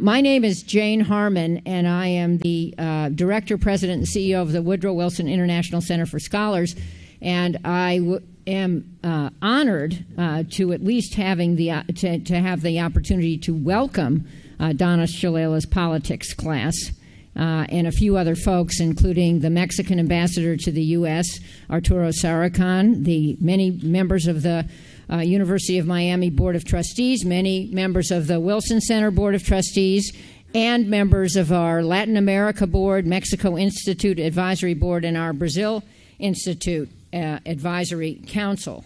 My name is Jane Harmon, and I am the Director, President, and CEO of the Woodrow Wilson International Center for Scholars. And I am honored to at least having to have the opportunity to welcome Donna Shalala's politics class and a few other folks, including the Mexican ambassador to the U.S., Arturo Sarachan, the many members of the University of Miami Board of Trustees, many members of the Wilson Center Board of Trustees, and members of our Latin America Board, Mexico Institute Advisory Board, and our Brazil Institute Advisory Council.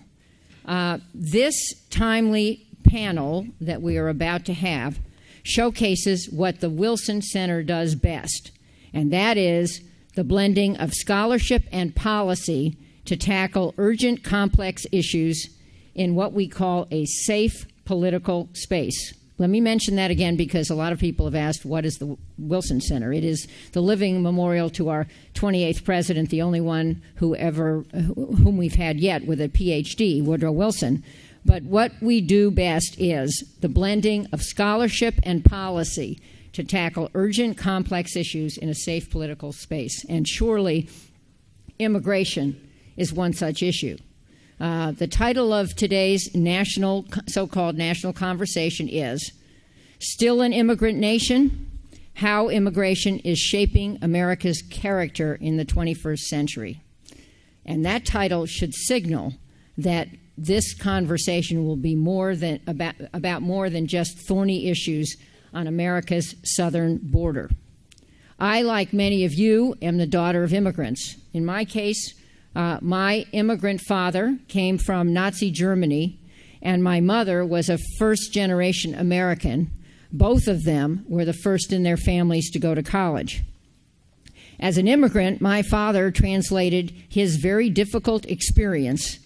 This timely panel that we are about to have showcases what the Wilson Center does best, and that is the blending of scholarship and policy to tackle urgent, complex issues in what we call a safe political space. Let me mention that again because a lot of people have asked, what is the Wilson Center? It is the living memorial to our 28th president, the only one whom we've had yet with a PhD, Woodrow Wilson. But what we do best is the blending of scholarship and policy to tackle urgent, complex issues in a safe political space. And surely immigration is one such issue. The title of today's so-called national conversation is Still an Immigrant Nation? How Immigration is Shaping America's Character in the 21st Century. And that title should signal that this conversation will be about more than just thorny issues on America's southern border. I, like many of you, am the daughter of immigrants. In my case, my immigrant father came from Nazi Germany, and my mother was a first-generation American. Both of them were the first in their families to go to college. As an immigrant, my father translated his very difficult experience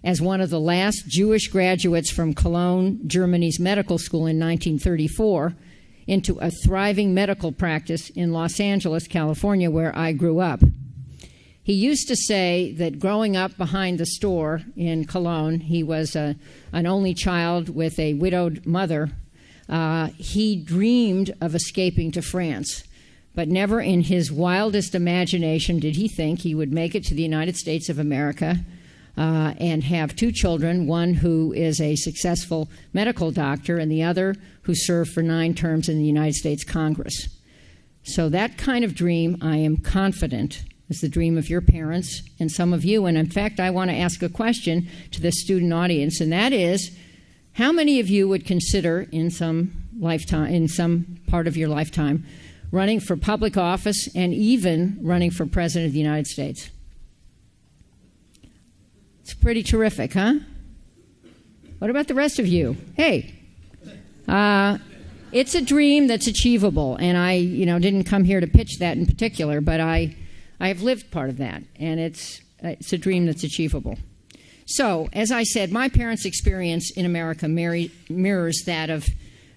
as one of the last Jewish graduates from Cologne, Germany's medical school in 1934, into a thriving medical practice in Los Angeles, California, where I grew up. He used to say that growing up behind the store in Cologne, he was an only child with a widowed mother. He dreamed of escaping to France, but never in his wildest imagination did he think he would make it to the United States of America and have two children, one who is a successful medical doctor and the other who served for 9 terms in the United States Congress. So that kind of dream, I am confident, is the dream of your parents and some of you. And in fact, I want to ask a question to the student audience, and that is, how many of you would consider in some part of your lifetime, running for public office and even running for President of the United States? It's pretty terrific, huh? What about the rest of you? Hey, it's a dream that's achievable, and I, didn't come here to pitch that in particular, but I have lived part of that, and it's a dream that's achievable. So, as I said, my parents' experience in America mirrors that of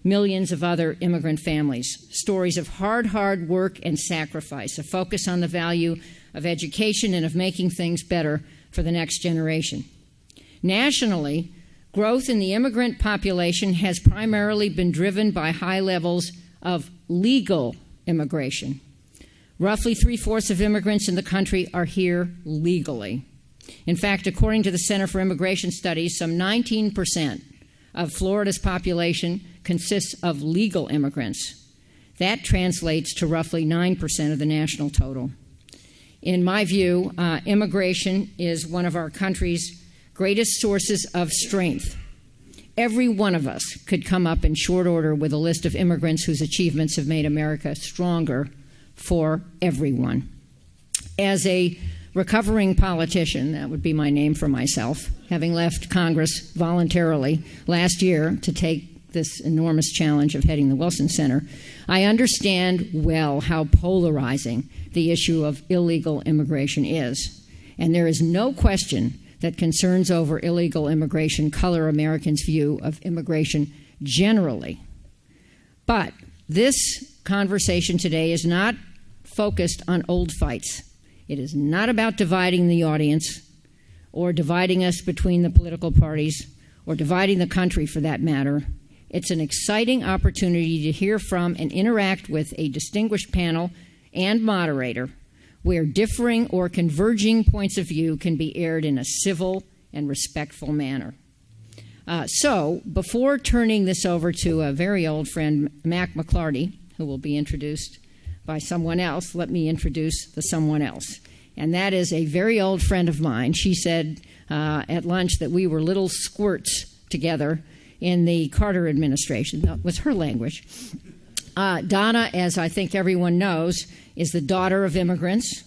millions of other immigrant families. Stories of hard work and sacrifice, a focus on the value of education and of making things better for the next generation. Nationally, growth in the immigrant population has primarily been driven by high levels of legal immigration. Roughly 3/4 of immigrants in the country are here legally. In fact, according to the Center for Immigration Studies, some 19% of Florida's population consists of legal immigrants. That translates to roughly 9% of the national total. In my view, immigration is one of our country's greatest sources of strength. Every one of us could come up in short order with a list of immigrants whose achievements have made America stronger for everyone. As a recovering politician, that would be my name for myself, having left Congress voluntarily last year to take this enormous challenge of heading the Wilson Center, I understand well how polarizing the issue of illegal immigration is. And there is no question that concerns over illegal immigration color Americans' view of immigration generally. But this conversation today is not focused on old fights. It is not about dividing the audience or dividing us between the political parties or dividing the country for that matter. It's an exciting opportunity to hear from and interact with a distinguished panel and moderator where differing or converging points of view can be aired in a civil and respectful manner. So, before turning this over to a very old friend, Mack McLarty, who will be introduced by someone else, let me introduce the someone else. And that is a very old friend of mine. She said at lunch that we were little squirts together in the Carter administration. That was her language. Donna, as I think everyone knows, is the daughter of immigrants.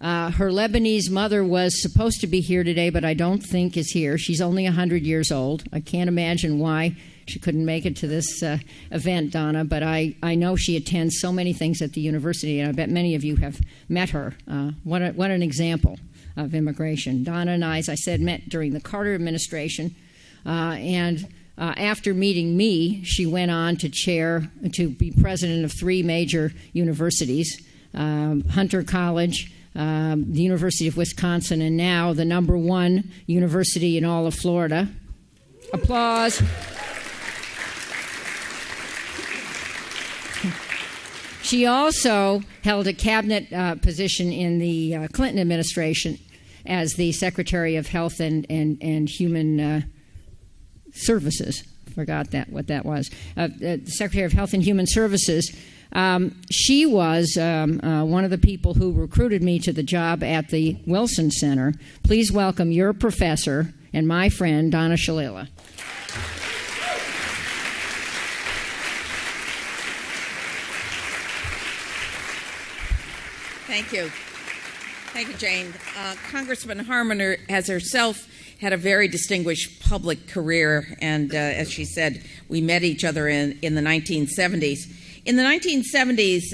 Her Lebanese mother was supposed to be here today, but I don't think is here. She's only 100 years old. I can't imagine why she couldn't make it to this event, Donna, but I know she attends so many things at the university, and I bet many of you have met her. What an example of immigration. Donna and I, as I said, met during the Carter administration, and after meeting me, she went on to be president of 3 major universities, Hunter College, the University of Wisconsin, and now the #1 university in all of Florida. Applause. She also held a cabinet position in the Clinton administration as the Secretary of Health and Human Services. Forgot what that was. Secretary of Health and Human Services. She was one of the people who recruited me to the job at the Wilson Center. Please welcome your professor and my friend, Donna Shalala. Thank you. Thank you, Jane. Congressman Harmon has herself had a very distinguished public career, and as she said, we met each other in the 1970s. In the 1970s,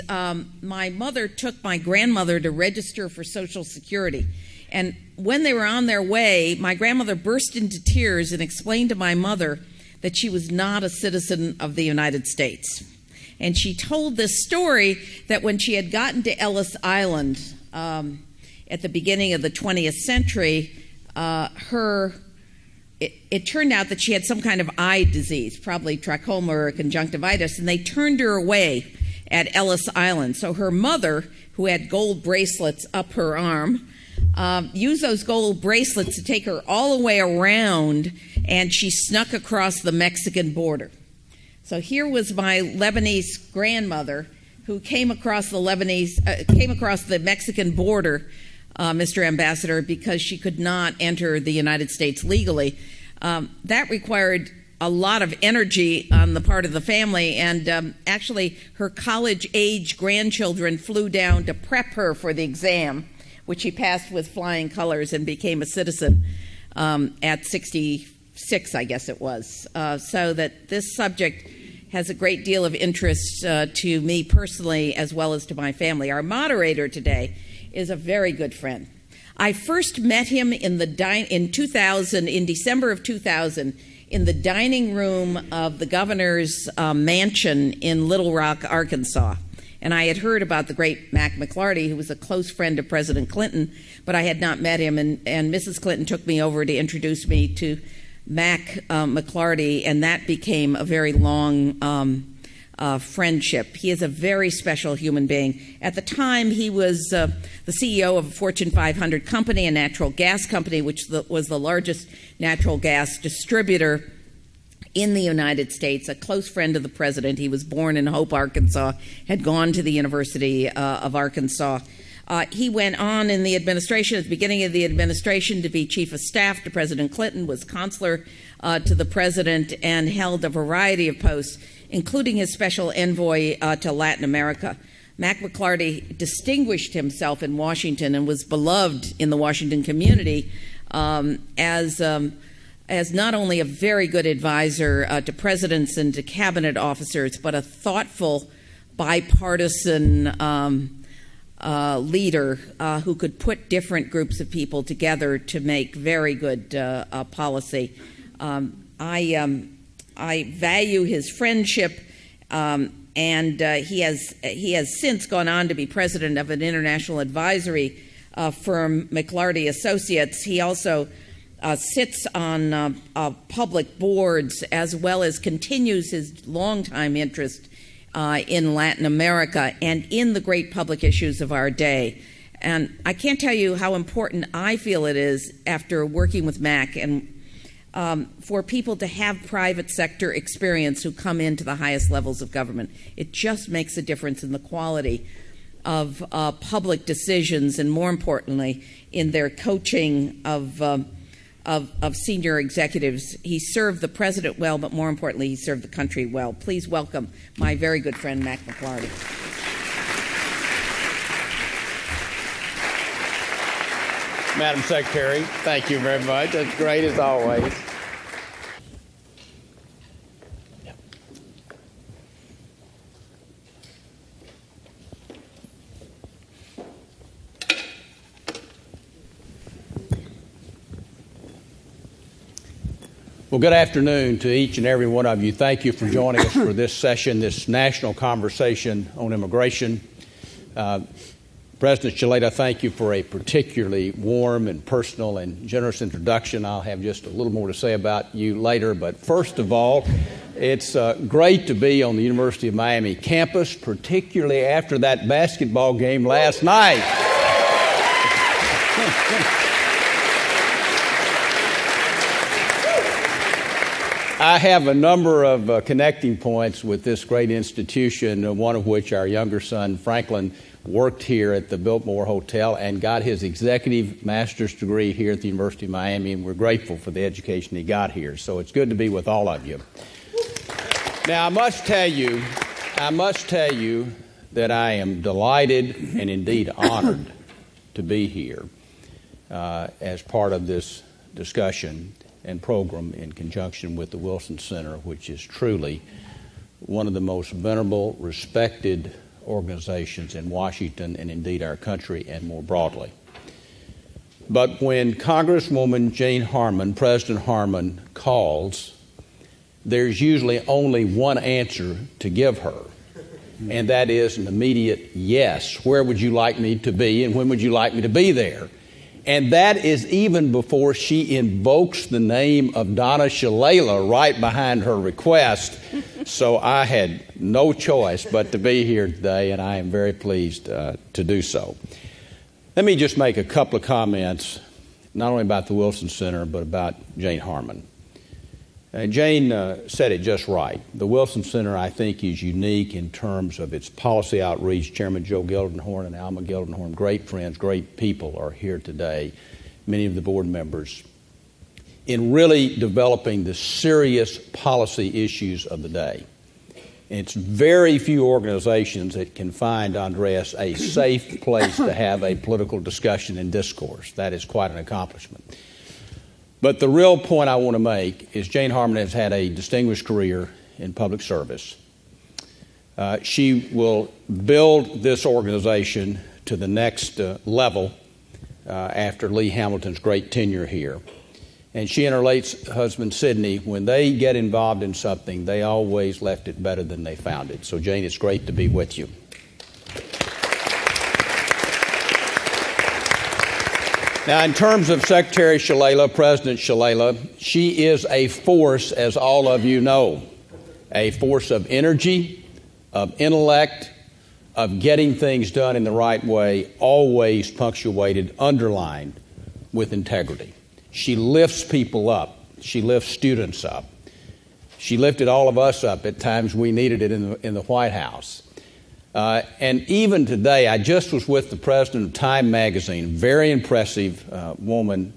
my mother took my grandmother to register for Social Security. And when they were on their way, my grandmother burst into tears and explained to my mother that she was not a citizen of the United States. And she told this story that when she had gotten to Ellis Island at the beginning of the 20th century, it turned out that she had some kind of eye disease, probably trachoma or conjunctivitis, and they turned her away at Ellis Island. So her mother, who had gold bracelets up her arm, used those gold bracelets to take her all the way around, and she snuck across the Mexican border. So here was my Lebanese grandmother who came across the Mexican border, Mr. Ambassador, because she could not enter the United States legally. That required a lot of energy on the part of the family, and actually her college-age grandchildren flew down to prep her for the exam, which she passed with flying colors and became a citizen at 66, I guess it was. So that this subject has a great deal of interest to me personally as well as to my family. Our moderator today is a very good friend. I first met him in December of 2000 in the dining room of the governor's mansion in Little Rock, Arkansas. And I had heard about the great Mack McLarty, who was a close friend of President Clinton, but I had not met him. And Mrs. Clinton took me over to introduce me to Mack McLarty, and that became a very long friendship. He is a very special human being. At the time, he was the CEO of a Fortune 500 company, a natural gas company, which was the largest natural gas distributor in the United States, a close friend of the president. He was born in Hope, Arkansas, had gone to the University of Arkansas. He went on in the administration, at the beginning of the administration, to be chief of staff to President Clinton, was consular to the president, and held a variety of posts, including his special envoy to Latin America. Mack McLarty distinguished himself in Washington and was beloved in the Washington community as not only a very good advisor to presidents and to cabinet officers, but a thoughtful, bipartisan leader who could put different groups of people together to make very good policy. I value his friendship, and he has since gone on to be president of an international advisory firm, McLarty Associates. He also sits on public boards, as well as continues his longtime interest in Latin America and in the great public issues of our day. And I can't tell you how important I feel it is, after working with Mack, and for people to have private sector experience who come into the highest levels of government. It just makes a difference in the quality of public decisions, and more importantly, in their coaching of senior executives. He served the president well, but more importantly, he served the country well. Please welcome my very good friend, Mack McLarty. Madam Secretary, thank you very much. That's great as always. Well, good afternoon to each and every one of you. Thank you for joining us for this session, this national conversation on immigration. President Shalala, thank you for a particularly warm and personal and generous introduction. I'll have just a little more to say about you later. But first of all, it's great to be on the University of Miami campus, particularly after that basketball game last night. I have a number of connecting points with this great institution, one of which our younger son, Franklin, worked here at the Biltmore Hotel and got his executive master's degree here at the University of Miami, and we're grateful for the education he got here. So it's good to be with all of you. Now, I must tell you that I am delighted and indeed honored to be here as part of this discussion and program in conjunction with the Wilson Center, which is truly one of the most venerable, respected organizations in Washington and indeed our country and more broadly. But when Congresswoman Jane Harman, President Harman, calls, there's usually only one answer to give her, and that is an immediate yes. Where would you like me to be, and when would you like me to be there? And that is even before she invokes the name of Donna Shalala right behind her request. So I had no choice but to be here today, and I am very pleased to do so. Let me just make a couple of comments, not only about the Wilson Center, but about Jane Harman. Jane said it just right. The Wilson Center, I think, is unique in terms of its policy outreach. Chairman Joe Gildenhorn and Alma Gildenhorn, great friends, great people, are here today, many of the board members, in really developing the serious policy issues of the day. It's very few organizations that can find, Andres, a safe place to have a political discussion and discourse. That is quite an accomplishment. But the real point I want to make is Jane Harman has had a distinguished career in public service. She will build this organization to the next level after Lee Hamilton's great tenure here. And she and her late husband, Sidney, when they get involved in something, they always left it better than they found it. So, Jane, it's great to be with you. Now, in terms of Secretary Shalala, President Shalala, she is a force, as all of you know, a force of energy, of intellect, of getting things done in the right way, always punctuated, underlined with integrity. She lifts people up. She lifts students up. She lifted all of us up at times we needed it in the White House. And even today, I just was with the president of Time magazine, very impressive woman,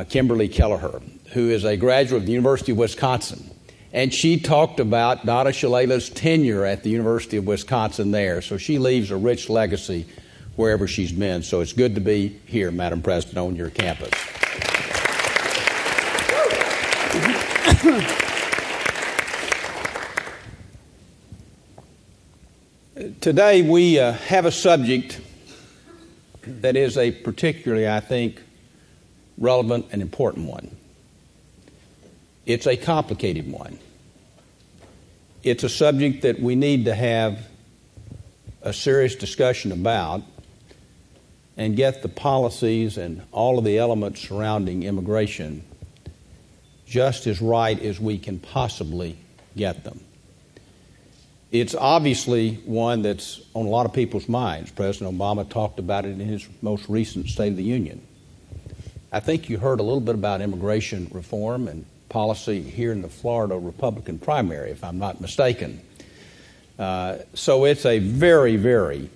Kimberly Kelleher, who is a graduate of the University of Wisconsin. And she talked about Donna Shalala's tenure at the University of Wisconsin there. So she leaves a rich legacy wherever she's been. So it's good to be here, Madam President, on your campus. Today we have a subject that is a particularly, I think, relevant and important one. It's a complicated one. It's a subject that we need to have a serious discussion about and get the policies and all of the elements surrounding immigration just as right as we can possibly get them. It's obviously one that's on a lot of people's minds. President Obama talked about it in his most recent State of the Union. I think you heard a little bit about immigration reform and policy here in the Florida Republican primary, if I'm not mistaken. So it's a very, very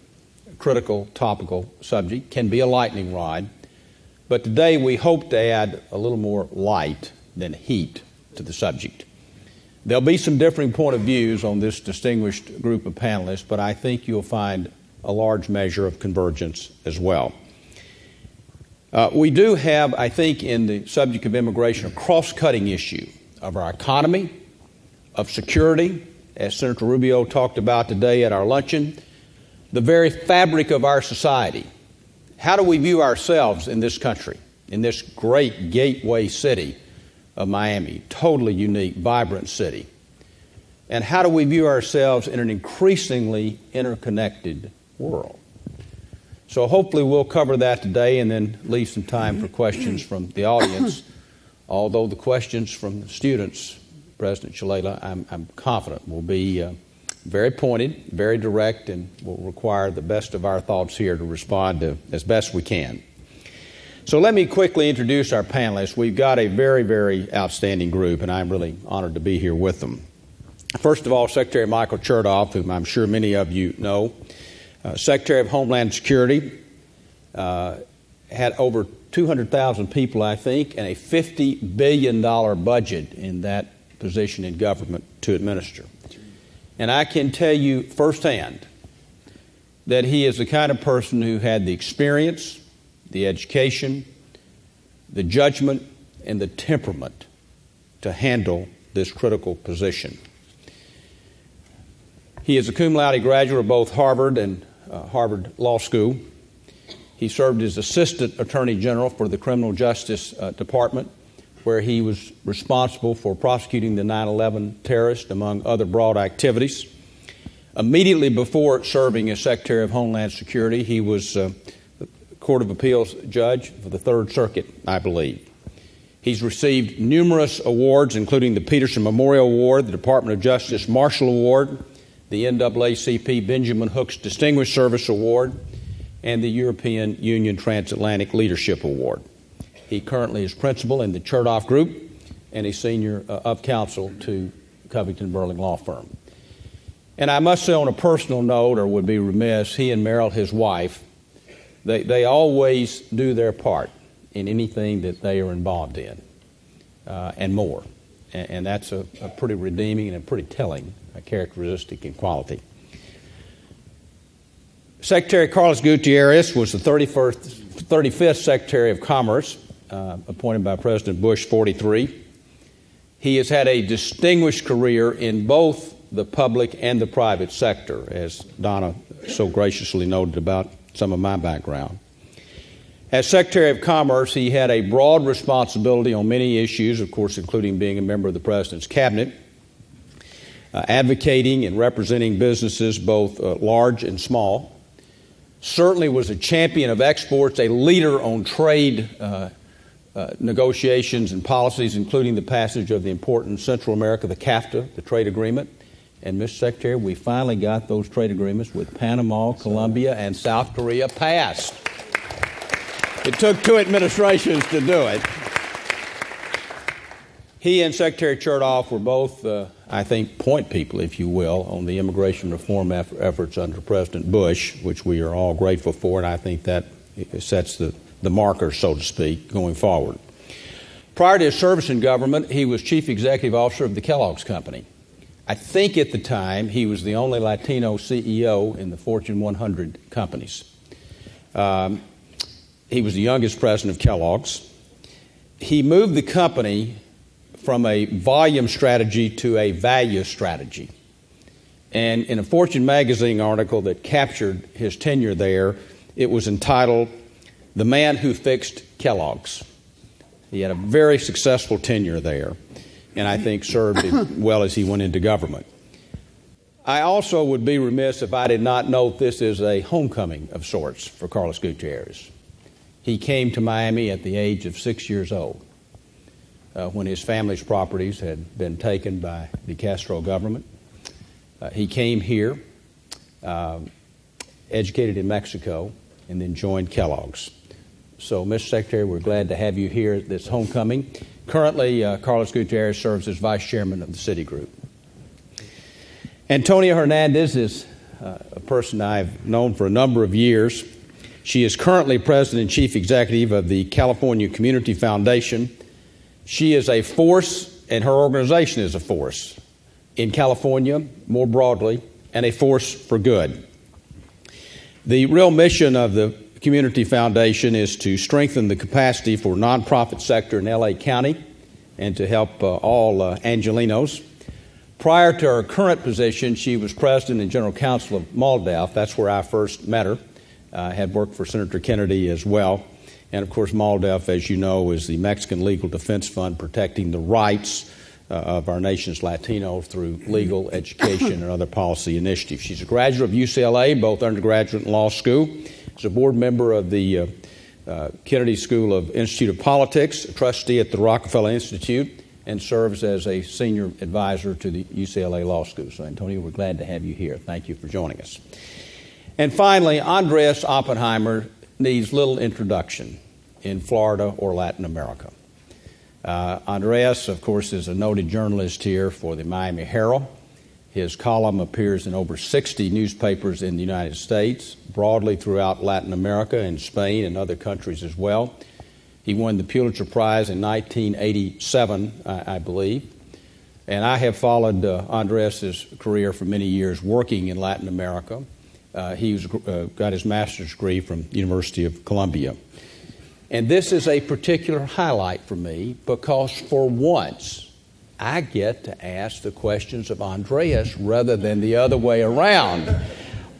critical, topical subject, can be a lightning rod. But today we hope to add a little more light than heat to the subject. There'll be some differing point of views on this distinguished group of panelists, but I think you'll find a large measure of convergence as well. We do have, I think, in the subject of immigration, a cross-cutting issue of our economy, of security, as Senator Rubio talked about today at our luncheon, the very fabric of our society. How do we view ourselves in this country, in this great gateway city of Miami, totally unique, vibrant city? And how do we view ourselves in an increasingly interconnected world? So hopefully we'll cover that today and then leave some time for questions from the audience. Although the questions from the students, President Shalala, I'm confident will be very pointed, very direct, and will require the best of our thoughts here to respond to as best we can. So let me quickly introduce our panelists. We've got a very, very outstanding group, and I'm really honored to be here with them. First of all, Secretary Michael Chertoff, whom I'm sure many of you know, Secretary of Homeland Security, had over 200,000 people, I think, and a $50 billion budget in that position in government to administer. And I can tell you firsthand that he is the kind of person who had the experience, the education, the judgment, and the temperament to handle this critical position. He is a cum laude graduate of both Harvard and Harvard Law School. He served as Assistant Attorney General for the Criminal Justice Department, where he was responsible for prosecuting the 9/11 terrorists, among other broad activities. Immediately before serving as Secretary of Homeland Security, he was the Court of Appeals judge for the Third Circuit, I believe. He's received numerous awards, including the Peterson Memorial Award, the Department of Justice Marshall Award, the NAACP Benjamin Hooks Distinguished Service Award, and the European Union Transatlantic Leadership Award. He currently is principal in the Chertoff Group and a senior of counsel to Covington Burling Law Firm. And I must say on a personal note, or would be remiss, he and Meryl, his wife, they always do their part in anything that they are involved in, and more. And that's a pretty redeeming and a pretty telling characteristic and quality. Secretary Carlos Gutierrez was the 35th Secretary of Commerce, appointed by President Bush 43. He has had a distinguished career in both the public and the private sector, as Donna so graciously noted about some of my background. As Secretary of Commerce, he had a broad responsibility on many issues, of course, including being a member of the President's Cabinet, advocating and representing businesses both large and small. Certainly was a champion of exports, a leader on trade negotiations and policies, including the passage of the important Central America, the CAFTA, the trade agreement. And, Mr. Secretary, we finally got those trade agreements with Panama, Colombia, and South Korea passed. It took 2 administrations to do it. He and Secretary Chertoff were both, I think, point people, if you will, on the immigration reform efforts under President Bush, which we are all grateful for, and I think that sets the marker, so to speak, going forward. Prior to his service in government, he was Chief Executive Officer of the Kellogg's Company. I think at the time he was the only Latino CEO in the Fortune 100 companies. He was the youngest president of Kellogg's. He moved the company from a volume strategy to a value strategy. And in a Fortune magazine article that captured his tenure there, it was entitled, "The Man Who Fixed Kellogg's." He had a very successful tenure there, and I think served him well as he went into government. I also would be remiss if I did not note this is a homecoming of sorts for Carlos Gutierrez. He came to Miami at the age of 6 years old. when his family's properties had been taken by the Castro government. He came here, educated in Mexico, and then joined Kellogg's. So, Mr. Secretary, we're glad to have you here at this homecoming. Currently, Carlos Gutierrez serves as Vice Chairman of the Citigroup. Antonia Hernández is a person I've known for a number of years. She is currently President and Chief Executive of the California Community Foundation. She is a force, and her organization is a force in California, more broadly, and a force for good. The real mission of the Community Foundation is to strengthen the capacity for nonprofit sector in L.A. County and to help all Angelinos. Prior to her current position, she was president and general counsel of MALDEF. That's where I first met her. I had worked for Senator Kennedy as well. And, of course, MALDEF, as you know, is the Mexican Legal Defense Fund protecting the rights of our nation's Latinos through legal, education, and other policy initiatives. She's a graduate of UCLA, both undergraduate and law school. She's a board member of the Kennedy School of Institute of Politics, a trustee at the Rockefeller Institute, and serves as a senior advisor to the UCLA Law School. So, Antonia, we're glad to have you here. Thank you for joining us. And finally, Andrés Oppenheimer needs little introduction in Florida or Latin America. Andrés, of course, is a noted journalist here for the Miami Herald. His column appears in over 60 newspapers in the United States, broadly throughout Latin America and Spain and other countries as well. He won the Pulitzer Prize in 1987, I believe. And I have followed Andrés' career for many years working in Latin America. He got his master's degree from the University of Columbia. And this is a particular highlight for me because for once I get to ask the questions of Andrés rather than the other way around.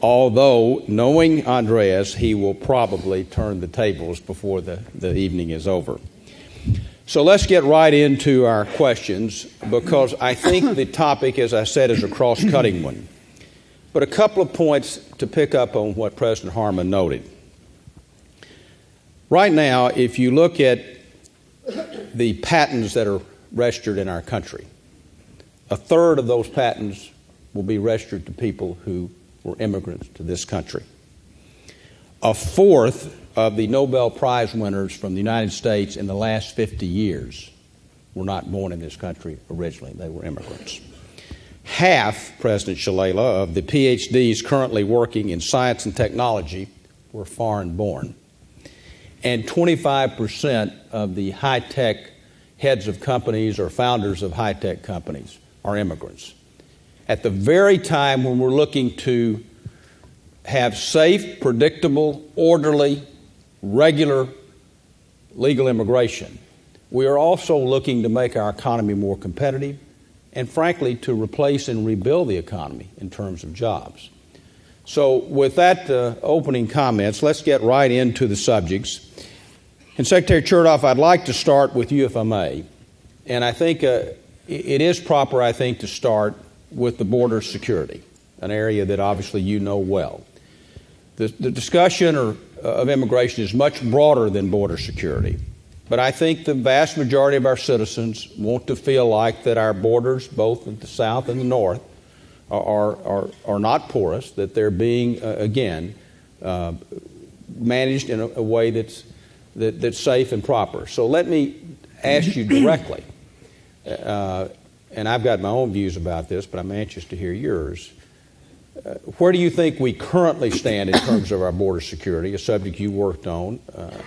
Although, knowing Andrés, he will probably turn the tables before the evening is over. So let's get right into our questions because I think the topic, as I said, is a cross-cutting one. But a couple of points to pick up on what President Harmon noted. Right now, if you look at the patents that are registered in our country, a third of those patents will be registered to people who were immigrants to this country. A fourth of the Nobel Prize winners from the United States in the last 50 years were not born in this country originally. They were immigrants. Half, President Shalala, of the PhDs currently working in science and technology were foreign-born. And 25% of the high-tech heads of companies or founders of high-tech companies are immigrants. At the very time when we're looking to have safe, predictable, orderly, regular legal immigration, we are also looking to make our economy more competitive and, frankly, to replace and rebuild the economy in terms of jobs. So with that opening comments, let's get right into the subjects. And Secretary Chertoff, I'd like to start with you, if I may. And I think it is proper, I think, to start with the border security, an area that obviously you know well. The discussion of immigration is much broader than border security. But I think the vast majority of our citizens want to feel like that our borders, both in the south and the north, are not porous, that they're being, again, managed in a way that's safe and proper. So let me ask you directly, and I've got my own views about this, but I'm anxious to hear yours. Where do you think we currently stand in terms of our border security, a subject you worked on,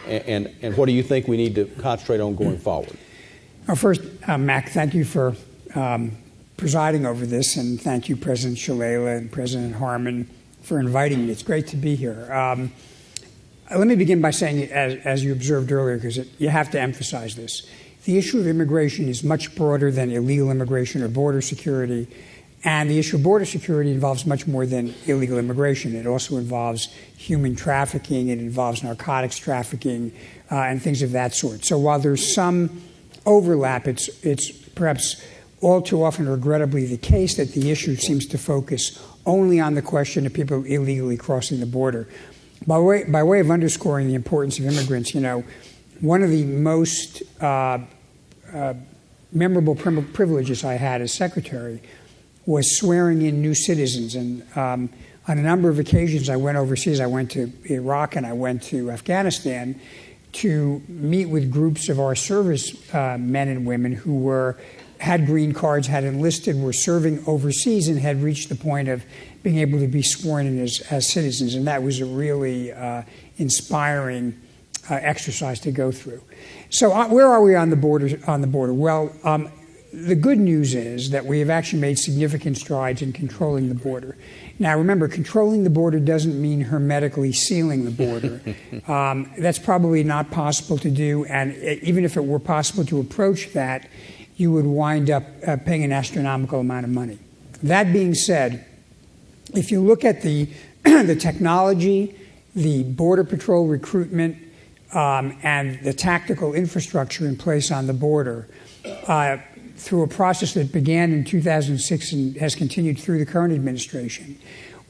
and what do you think we need to concentrate on going forward? Well, first, Mack, thank you for presiding over this, and thank you, President Shalala and President Harmon, for inviting me. It's great to be here. Let me begin by saying, as you observed earlier, because you have to emphasize this, the issue of immigration is much broader than illegal immigration or border security. And the issue of border security involves much more than illegal immigration. It also involves human trafficking. It involves narcotics trafficking and things of that sort. So while there's some overlap, it's perhaps all too often, regrettably, the case that the issue seems to focus only on the question of people illegally crossing the border. By way of underscoring the importance of immigrants, one of the most memorable privileges I had as secretary was swearing in new citizens. And on a number of occasions, I went overseas. I went to Iraq and I went to Afghanistan to meet with groups of our service men and women who had green cards, had enlisted, were serving overseas, and had reached the point of being able to be sworn in as citizens. And that was a really inspiring exercise to go through. So where are we on the border? Well, the good news is that we have actually made significant strides in controlling the border. Now, remember, controlling the border doesn't mean hermetically sealing the border. That's probably not possible to do, and even if it were possible to approach that, you would wind up paying an astronomical amount of money. That being said, if you look at the technology, the Border Patrol recruitment, and the tactical infrastructure in place on the border, through a process that began in 2006 and has continued through the current administration,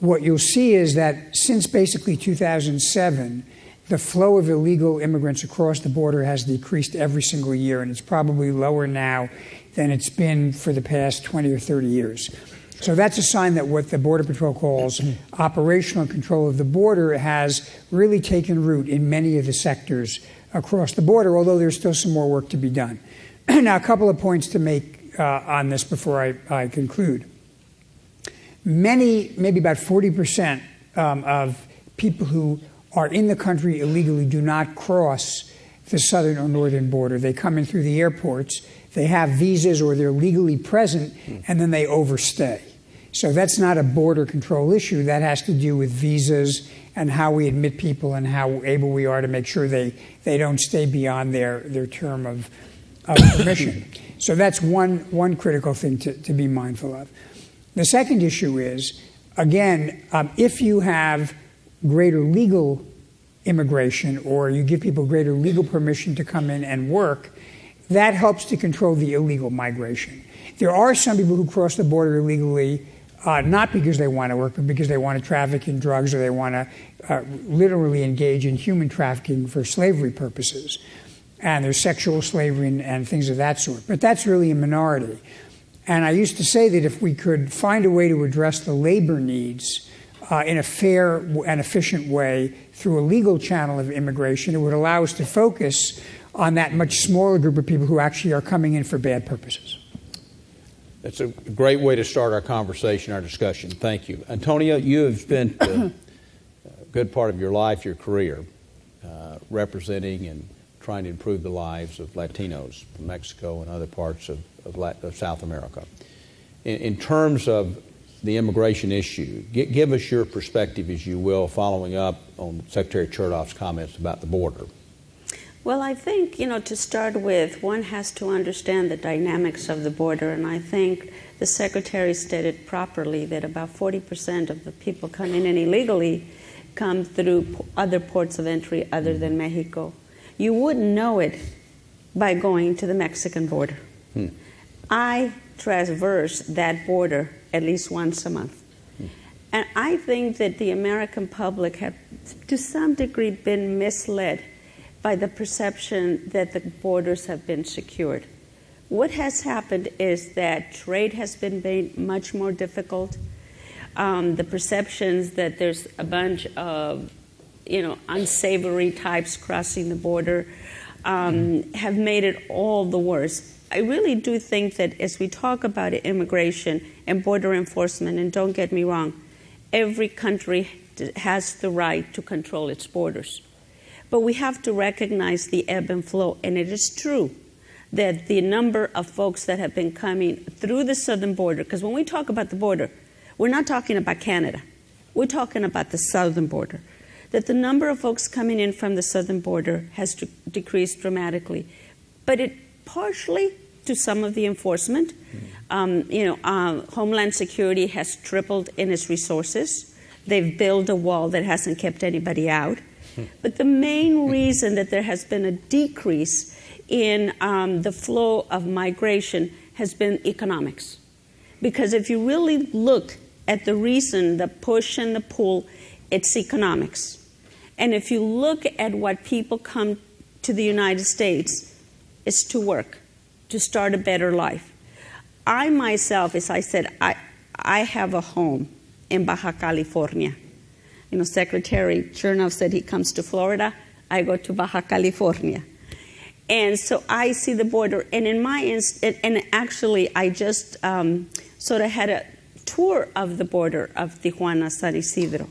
what you'll see is that since basically 2007, the flow of illegal immigrants across the border has decreased every single year, and it's probably lower now than it's been for the past 20 or 30 years. So that's a sign that what the Border Patrol calls operational control of the border has really taken root in many of the sectors across the border, although there's still some more work to be done. Now, a couple of points to make on this before I conclude. Maybe about 40% of people who are in the country illegally do not cross the southern or northern border. They come in through the airports, they have visas or they're legally present, and then they overstay. So that's not a border control issue. That has to do with visas and how we admit people and how able we are to make sure they don't stay beyond their term of permission. So that's one critical thing to be mindful of. The second issue is, again, if you have greater legal immigration or you give people greater legal permission to come in and work, that helps to control the illegal migration. There are some people who cross the border illegally, not because they want to work, but because they want to traffic in drugs or they want to literally engage in human trafficking for slavery purposes. And there's sexual slavery and things of that sort. But that's really a minority. And I used to say that if we could find a way to address the labor needs in a fair and efficient way through a legal channel of immigration, it would allow us to focus on that much smaller group of people who actually are coming in for bad purposes. That's a great way to start our conversation, our discussion. Thank you. Antonia, you have spent a good part of your life, your career, representing and trying to improve the lives of Latinos from Mexico and other parts of South America. In terms of the immigration issue, give us your perspective, as you will, following up on Secretary Chertoff's comments about the border. Well, I think, to start with, one has to understand the dynamics of the border, and I think the Secretary stated properly that about 40% of the people coming in illegally come through other ports of entry other than Mexico. You wouldn't know it by going to the Mexican border. I traverse that border at least once a month. And I think that the American public have, to some degree, been misled by the perception that the borders have been secured. What has happened is that trade has been made much more difficult. The perceptions that there's a bunch of unsavory types crossing the border have made it all the worse. I really do think that as we talk about immigration and border enforcement, and don't get me wrong, every country has the right to control its borders. But we have to recognize the ebb and flow, and it is true that the number of folks that have been coming through the southern border, because when we talk about the border, we're not talking about Canada. We're talking about the southern border. That the number of folks coming in from the southern border has decreased dramatically. But it partially to some of the enforcement. Homeland Security has tripled in its resources. They've built a wall that hasn't kept anybody out. But the main reason that there has been a decrease in the flow of migration has been economics. Because if you really look at the reason, the push and the pull, it's economics. And if you look at what people come to the United States, it's to work. to start a better life. I myself, as I said, I have a home in Baja California. You know, Secretary Chertoff said he comes to Florida. I go to Baja California. And so I see the border. And in my and actually, I just sort of had a tour of the border of Tijuana, San Isidro.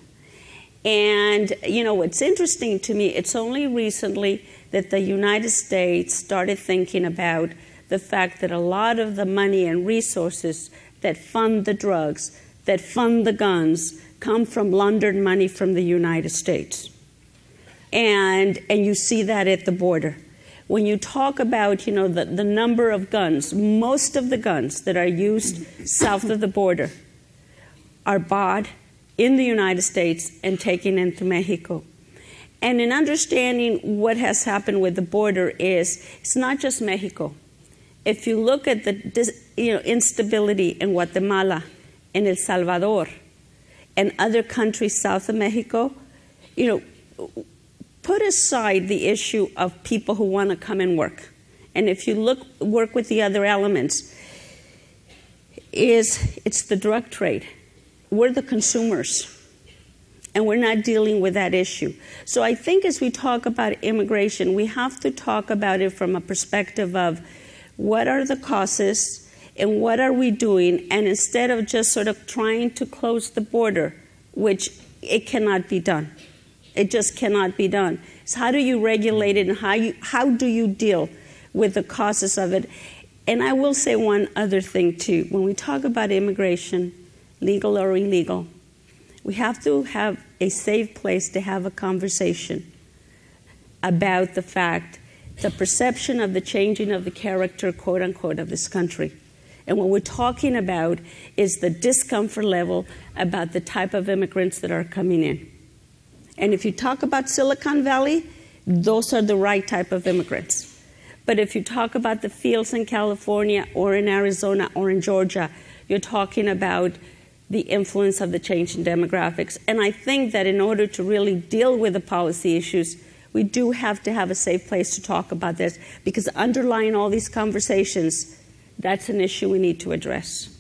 And, you know, what's interesting to me, it's only recently that the United States started thinking about the fact that a lot of the money and resources that fund the drugs, that fund the guns, come from laundered money from the United States. And you see that at the border. When you talk about, you know, the number of guns, most of the guns that are used south of the border are bought in the United States and taken into Mexico. And in understanding what has happened with the border is, it's not just Mexico. If you look at the instability in Guatemala, in El Salvador, and other countries south of Mexico, you know, put aside the issue of people who want to come and work. And if you work with the other elements, it's the drug trade. We're the consumers, and we're not dealing with that issue. So I think as we talk about immigration, we have to talk about it from a perspective of what are the causes and what are we doing, and instead of just sort of trying to close the border, which it cannot be done. It just cannot be done. So how do you regulate it, and how do you deal with the causes of it? And I will say one other thing too. When we talk about immigration, legal or illegal, we have to have a safe place to have a conversation about the fact, the perception of the changing of the character, quote unquote, of this country. And what we're talking about is the discomfort level about the type of immigrants that are coming in. And if you talk about Silicon Valley, those are the right type of immigrants. But if you talk about the fields in California or in Arizona or in Georgia, you're talking about the influence of the change in demographics. And I think that in order to really deal with the policy issues, we do have to have a safe place to talk about this, because underlying all these conversations, that's an issue we need to address.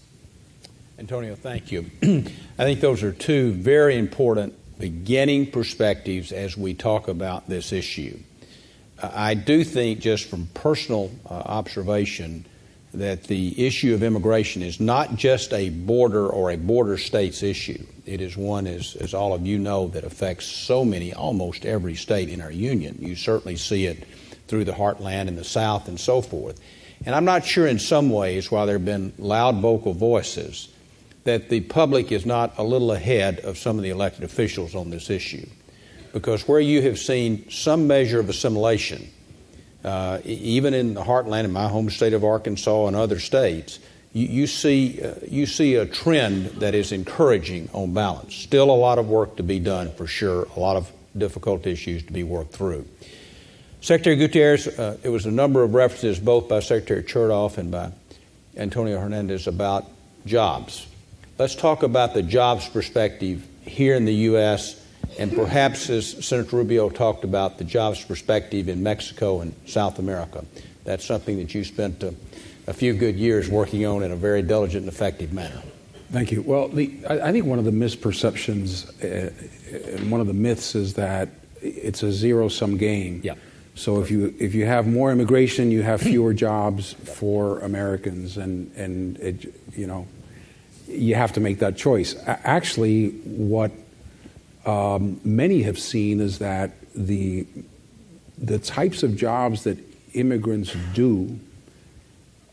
Antonia, thank you. I think those are two very important beginning perspectives as we talk about this issue. I do think, just from personal observation, that the issue of immigration is not just a border or a border states issue. It is one, as all of you know, that affects so many, almost every state in our union. You certainly see it through the heartland in the South and so forth. And I'm not sure in some ways, while there have been loud vocal voices, that the public is not a little ahead of some of the elected officials on this issue. Because where you have seen some measure of assimilation, even in the heartland in my home state of Arkansas and other states, you see a trend that is encouraging on balance. Still a lot of work to be done, for sure, a lot of difficult issues to be worked through. Secretary Gutierrez, there was a number of references both by Secretary Chertoff and by Antonia Hernández about jobs. Let's talk about the jobs perspective here in the U.S., and perhaps, as Senator Rubio talked about, the jobs perspective in Mexico and South America. That's something that you spent a few good years working on in a very diligent and effective manner. Thank you. Well, I think one of the misperceptions and one of the myths is that it's a zero-sum game. Yeah. So if you have more immigration, you have fewer jobs for Americans, and it, you know, you have to make that choice. Actually, what many have seen is that the types of jobs that immigrants do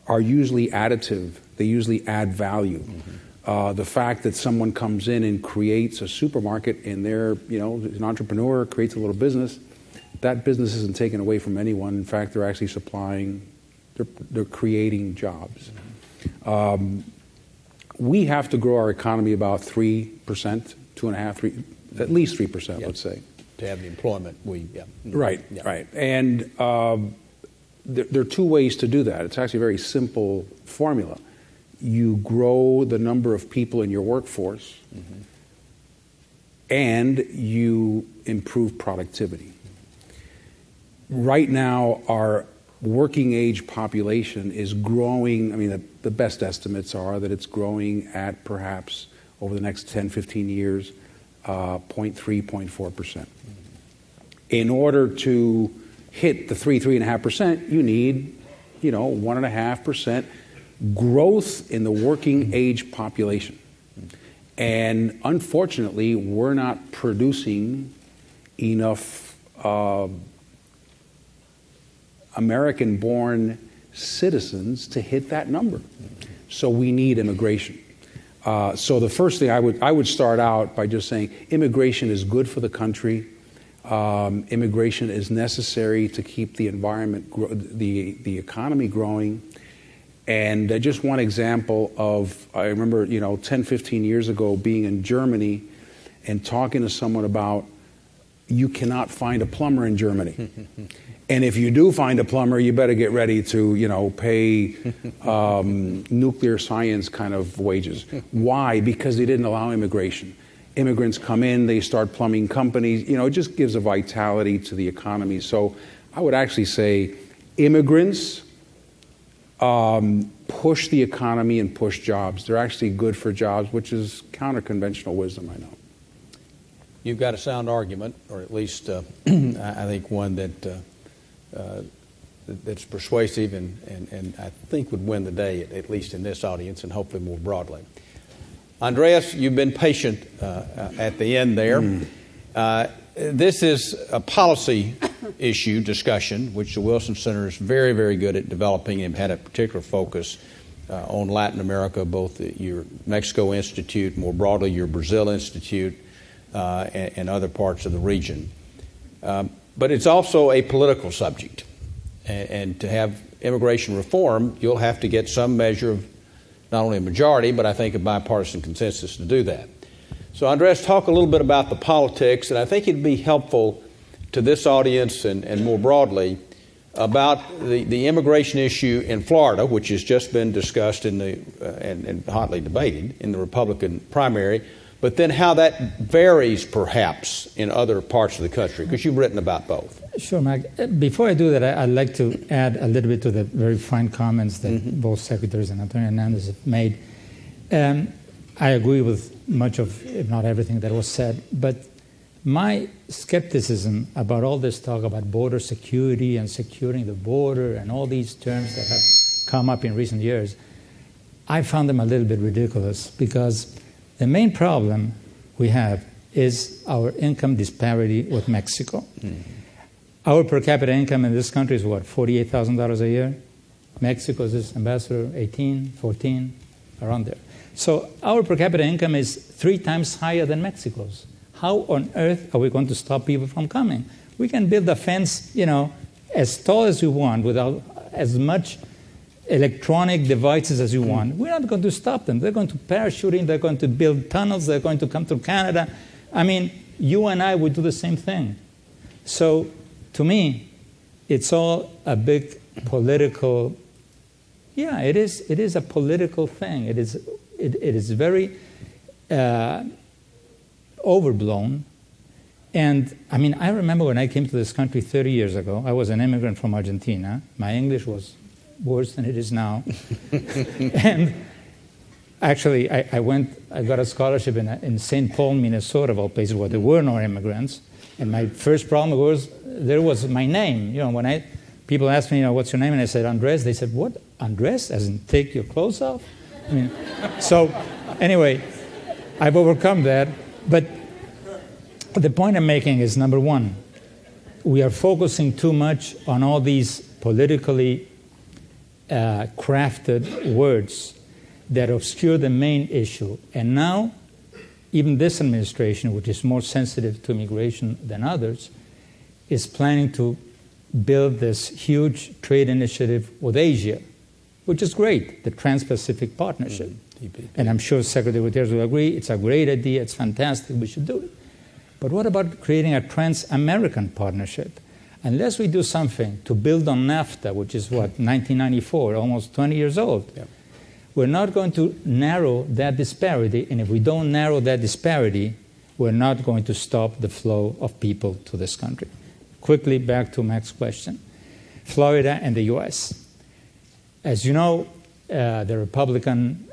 are usually additive. They usually add value. Mm-hmm. The fact that someone comes in and creates a supermarket and they're, you know, an entrepreneur, creates a little business, that business isn't taken away from anyone. In fact, they're actually supplying, they're creating jobs. Mm-hmm. We have to grow our economy about 3%, 2.5%, 3%. At least 3%, let's say. To have the employment, Right. And there are two ways to do that. It's actually a very simple formula. You grow the number of people in your workforce, mm-hmm. and you improve productivity. Right now, our working age population is growing. I mean, the best estimates are that it's growing at perhaps over the next 10, 15 years, 0.3, 0.4%. In order to hit the 3.5%, you need, 1.5% growth in the working age population. And unfortunately, we're not producing enough American-born citizens to hit that number. So we need immigration. So the first thing I would start out by just saying immigration is good for the country. Immigration is necessary to keep the environment, the economy growing. And just one example of, I remember, 10, 15 years ago being in Germany and talking to someone about you cannot find a plumber in Germany. And if you do find a plumber, you better get ready to, pay nuclear science kind of wages. Why? Because they didn't allow immigration. Immigrants come in, they start plumbing companies. It just gives a vitality to the economy. So I would actually say immigrants push the economy and push jobs. They're actually good for jobs, which is counter-conventional wisdom, I know. You've got a sound argument, or at least I think one that's persuasive and I think would win the day, at least in this audience and hopefully more broadly. Andreas, you've been patient at the end there. This is a policy issue discussion, which the Wilson Center is very, very good at developing and had a particular focus on Latin America, both your Mexico Institute, more broadly your Brazil Institute, and other parts of the region. But it's also a political subject. And to have immigration reform, you'll have to get some measure of not only a majority, but I think a bipartisan consensus to do that. So, Andres, talk a little bit about the politics, and I think it'd be helpful to this audience and more broadly about the immigration issue in Florida, which has just been discussed and hotly debated in the Republican primary, but then how that varies perhaps in other parts of the country, because you've written about both. Sure, Mac. Before I do that, I'd like to add a little bit to the very fine comments that both secretaries and Antonia Hernández have made. I agree with much of, if not everything, that was said, but my skepticism about all this talk about border security and securing the border and all these terms that have come up in recent years, I found them a little bit ridiculous, because the main problem we have is our income disparity with Mexico. Our per capita income in this country is what, $48,000 a year? Mexico's, Ambassador, 18, 14, around there. So our per capita income is 3 times higher than Mexico's. How on earth are we going to stop people from coming? We can build a fence, as tall as we want, without as much electronic devices as you want. We're not going to stop them. They're going to parachute in, they're going to build tunnels, they're going to come through Canada. I mean, you and I would do the same thing. So, to me, it's all a big political, it is a political thing. It is very overblown. And, I mean, I remember when I came to this country 30 years ago, I was an immigrant from Argentina. My English was worse than it is now. And actually, I got a scholarship in St. Paul, Minnesota, of all places, where there were no immigrants. And my first problem was, there was my name. When people asked me, what's your name? And I said, Andres. They said, what? Andres? As in, take your clothes off? I mean, so anyway, I've overcome that. But the point I'm making is, number one, we are focusing too much on all these politically crafted words that obscure the main issue. And now, even this administration, which is more sensitive to immigration than others, is planning to build this huge trade initiative with Asia, which is great, the Trans-Pacific Partnership. And I'm sure Secretary Gutierrez will agree, it's a great idea, it's fantastic, we should do it. But what about creating a Trans-American Partnership? Unless we do something to build on NAFTA, which is what, 1994, almost 20 years old, we're not going to narrow that disparity, and if we don't narrow that disparity, we're not going to stop the flow of people to this country. Quickly, back to Mack's question. Florida, and the U.S. As you know, the Republican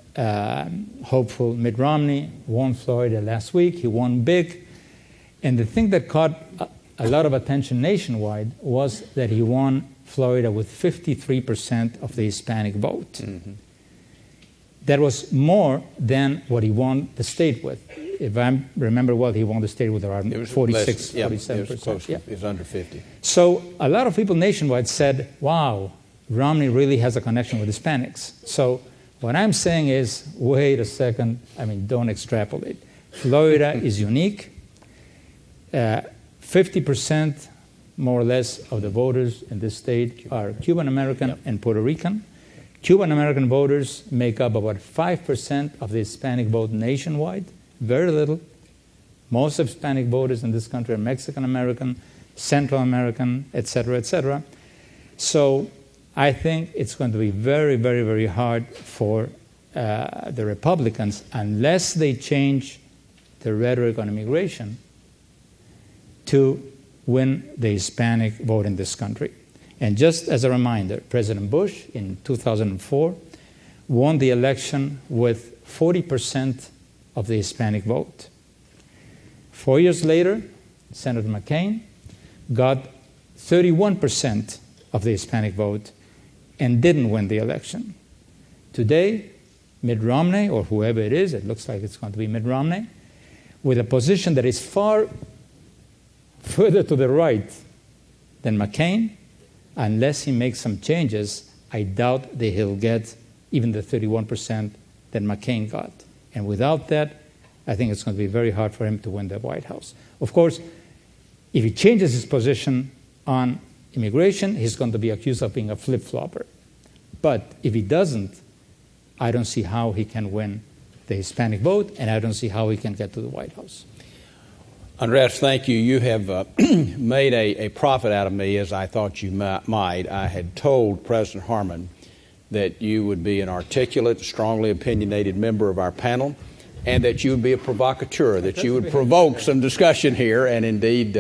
hopeful Mitt Romney won Florida last week. He won big. And the thing that caught a lot of attention nationwide was that he won Florida with 53% of the Hispanic vote. Mm-hmm. That was more than what he won the state with. If I remember well, he won the state with around 46, 47%. It was under 50. So a lot of people nationwide said, wow, Romney really has a connection with Hispanics. So what I'm saying is, wait a second, don't extrapolate. Florida is unique. 50%, more or less, of the voters in this state are Cuban-American and Puerto Rican. Cuban-American voters make up about 5% of the Hispanic vote nationwide. Very little. Most Hispanic voters in this country are Mexican-American, Central American, et cetera, et cetera. So I think it's going to be very, very, very hard for the Republicans, unless they change the rhetoric on immigration, to win the Hispanic vote in this country. And just as a reminder, President Bush in 2004 won the election with 40% of the Hispanic vote. 4 years later, Senator McCain got 31% of the Hispanic vote and didn't win the election. Today, Mitt Romney, or whoever it is, it looks like it's going to be Mitt Romney, with a position that is far further to the right than McCain, unless he makes some changes, I doubt that he'll get even the 31% that McCain got. And without that, I think it's going to be very hard for him to win the White House. Of course, if he changes his position on immigration, he's going to be accused of being a flip-flopper. But if he doesn't, I don't see how he can win the Hispanic vote, and I don't see how he can get to the White House. Andres, thank you. You have made a profit out of me, as I thought you might. I had told President Harmon that you would be an articulate, strongly opinionated member of our panel, and that you would be a provocateur, that you would provoke some discussion here, and indeed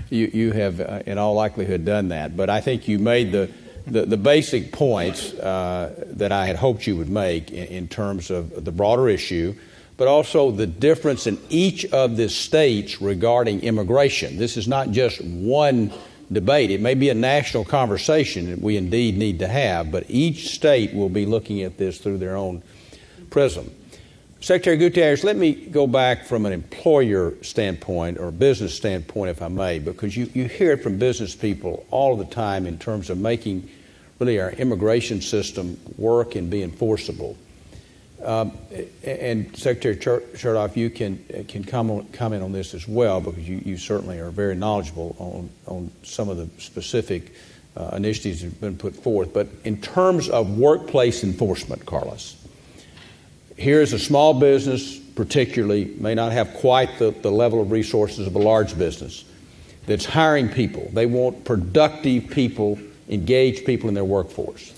you have in all likelihood done that. But I think you made the basic points that I had hoped you would make in terms of the broader issue, but also the difference in each of the states regarding immigration. This is not just one debate. It may be a national conversation that we indeed need to have, but each state will be looking at this through their own prism. Secretary Gutierrez, let me go back from an employer standpoint or business standpoint, if I may, because you hear it from business people all the time in terms of making really our immigration system work and be enforceable. And Secretary Chertoff, you can comment on this as well, because you certainly are very knowledgeable on some of the specific initiatives that have been put forth. But in terms of workplace enforcement, Carlos, here's a small business, particularly, may not have quite the level of resources of a large business that's hiring people. They want productive people, engaged people in their workforce.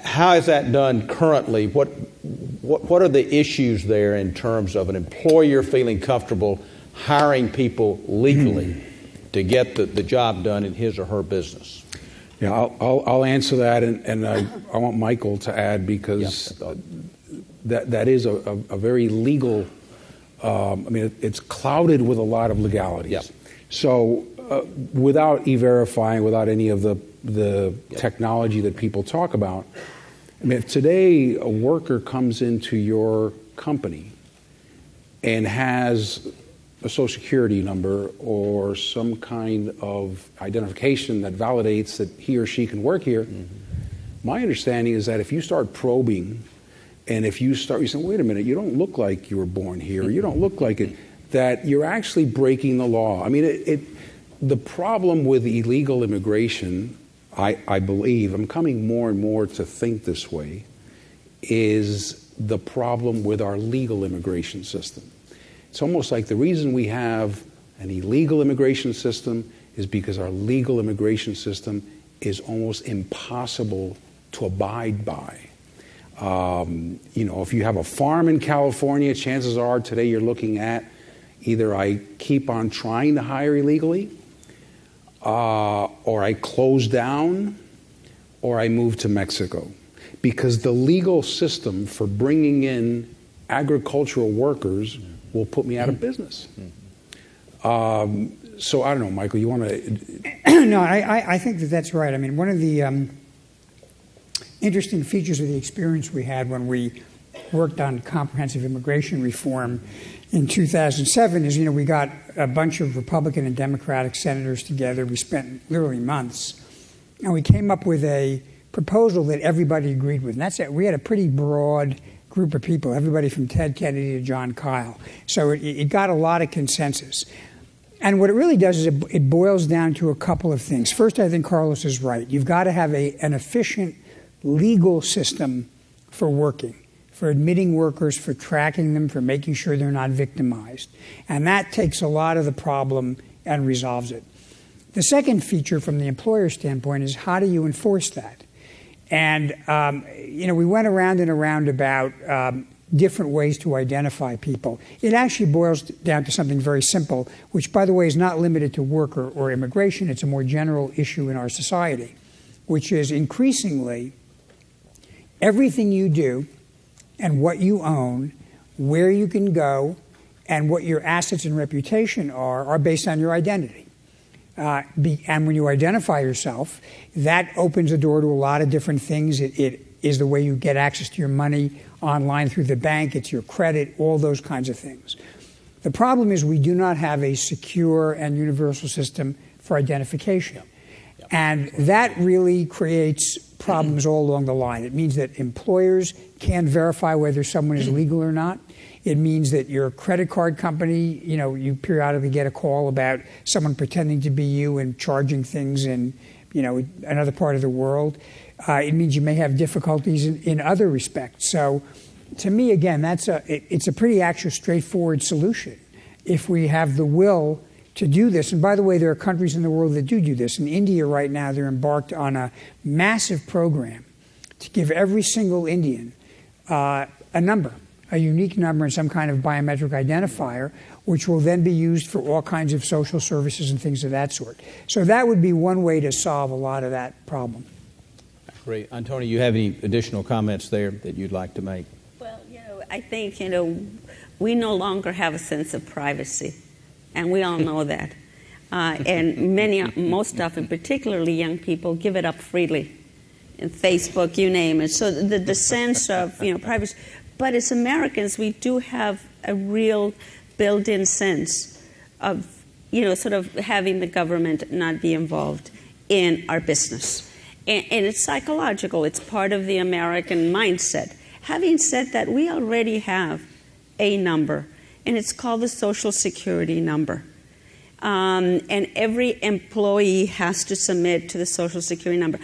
How is that done currently? What are the issues there in terms of an employer feeling comfortable hiring people legally to get the job done in his or her business? Yeah, I'll answer that, and I want Michael to add, because that is a very legal. It's clouded with a lot of legalities. Yep. So without e-verifying, without any of the technology that people talk about, if today a worker comes into your company and has a Social Security number or some kind of identification that validates that he or she can work here, my understanding is that if you start probing, and if you say, wait a minute, you don't look like you were born here, or you don't look like it, that you're actually breaking the law. The problem with illegal immigration, I believe, I'm coming more and more to think this way, is the problem with our legal immigration system. It's almost like the reason we have an illegal immigration system is because our legal immigration system is almost impossible to abide by. If you have a farm in California, chances are today you're looking at either I keep on trying to hire illegally, or I close down, or I move to Mexico. Because the legal system for bringing in agricultural workers will put me out of business. So I don't know, Michael, you want to... No, I think that's right. I mean, one of the interesting features of the experience we had when we worked on comprehensive immigration reform in 2007 is, we got a bunch of Republican and Democratic senators together. We spent literally months, and we came up with a proposal that everybody agreed with. And that's it. We had a pretty broad group of people, everybody from Ted Kennedy to John Kyle. So it got a lot of consensus. And what it really does is it boils down to a couple of things. First, I think Carlos is right. You've got to have an efficient legal system for working, for admitting workers, for tracking them, for making sure they're not victimized. And that takes a lot of the problem and resolves it. The second feature from the employer standpoint is how do you enforce that? And, we went around and around about different ways to identify people. It actually boils down to something very simple, which, by the way, is not limited to work or immigration. It's a more general issue in our society, which is increasingly everything you do and what you own, where you can go, and what your assets and reputation are based on your identity. And when you identify yourself, that opens the door to a lot of different things. It is the way you get access to your money online through the bank. It's your credit, all those kinds of things. The problem is we do not have a secure and universal system for identification. And that really creates problems all along the line. It means that employers can't verify whether someone is legal or not. It means that your credit card company, you periodically get a call about someone pretending to be you and charging things in, another part of the world. It means you may have difficulties in other respects. So to me, again, it's a pretty actual straightforward solution if we have the will to do this. And by the way, there are countries in the world that do this. In India right now, they're embarked on a massive program to give every single Indian a number, a unique number and some kind of biometric identifier, which will then be used for all kinds of social services and things of that sort. So that would be one way to solve a lot of that problem. Great. Antonia, you have any additional comments there that you'd like to make? Well, I think, we no longer have a sense of privacy, and we all know that. And most often, particularly young people, give it up freely. In Facebook, you name it. So the sense of, privacy. But as Americans, we do have a real built-in sense of, sort of having the government not be involved in our business. And it's psychological. It's part of the American mindset. Having said that, we already have a number, and it's called the Social Security number. And every employee has to submit to the Social Security number.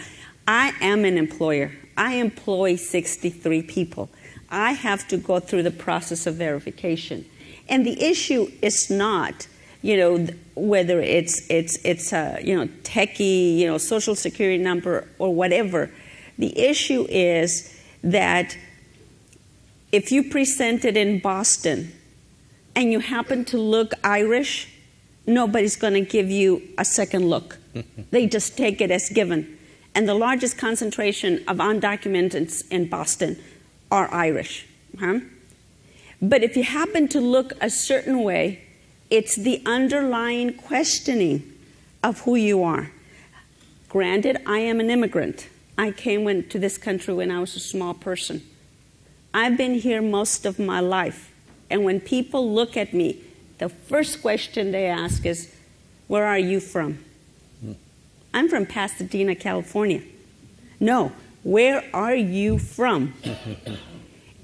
I am an employer. I employ 63 people. I have to go through the process of verification. And the issue is not, whether it's a, techie, Social Security number or whatever. The issue is that if you present it in Boston and you happen to look Irish, nobody's going to give you a second look. They just take it as given. And the largest concentration of undocumented in Boston are Irish. But if you happen to look a certain way, it's the underlying questioning of who you are. Granted, I am an immigrant. I came to this country when I was a small person. I've been here most of my life. And when people look at me, the first question they ask is, where are you from? I'm from Pasadena, California. No, where are you from?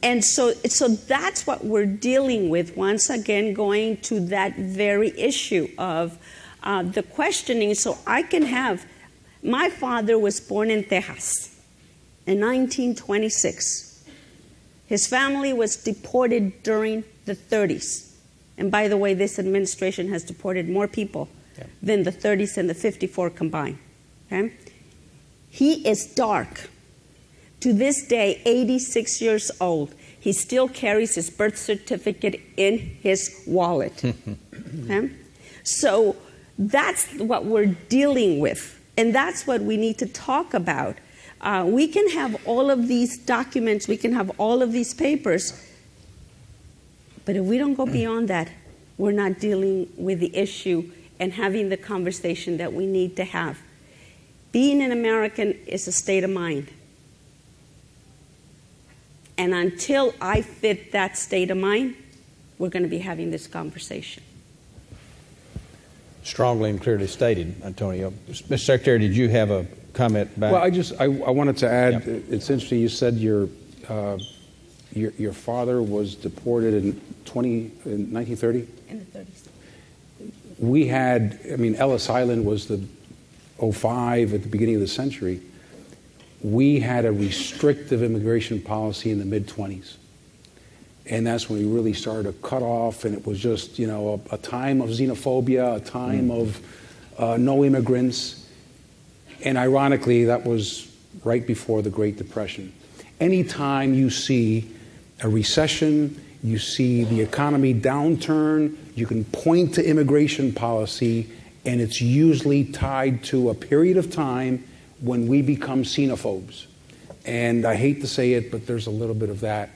And so that's what we're dealing with, once again, going to that very issue of the questioning. So I can have, my father was born in Texas in 1926. His family was deported during the 30s. And by the way, this administration has deported more people than the 30s and the 54 combined. Okay? He is dark. To this day, 86 years old, he still carries his birth certificate in his wallet. Okay? So That's what we're dealing with, and that's what we need to talk about. We can have all of these documents, we can have all of these papers, but if we don't go beyond that, we're not dealing with the issue and having the conversation that we need to have. Being an American is a state of mind. And until I fit that state of mind, we're going to be having this conversation. Strongly and clearly stated, Antonia. Mr. Secretary, did you have a comment back? Well, I wanted to add, it's interesting you said your father was deported in 1930? In the 30s. We had, Ellis Island was the 05 at the beginning of the century. We had a restrictive immigration policy in the mid-20s. And that's when we really started to cut off, and it was just, a time of xenophobia, a time of no immigrants. And ironically, that was right before the Great Depression. Anytime you see a recession, you see the economy downturn, you can point to immigration policy, and it's usually tied to a period of time when we become xenophobes. And I hate to say it, but there's a little bit of that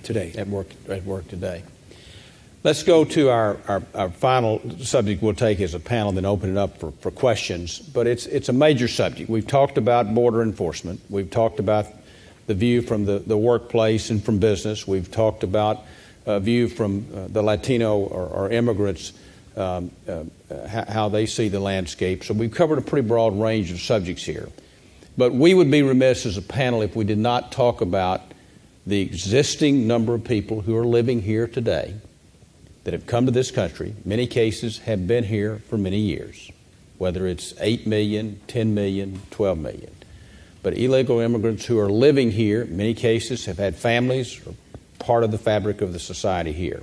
today. At work today. Let's go to our final subject we'll take as a panel, then open it up for questions. But it's a major subject. We've talked about border enforcement. We've talked about the view from the workplace and from business. We've talked about a view from the Latino or immigrants, how they see the landscape. So we've covered a pretty broad range of subjects here. But we would be remiss as a panel if we did not talk about the existing number of people who are living here today that have come to this country. Many cases have been here for many years, whether it's 8 million, 10 million, 12 million. But illegal immigrants who are living here, in many cases, have had families or part of the fabric of the society here.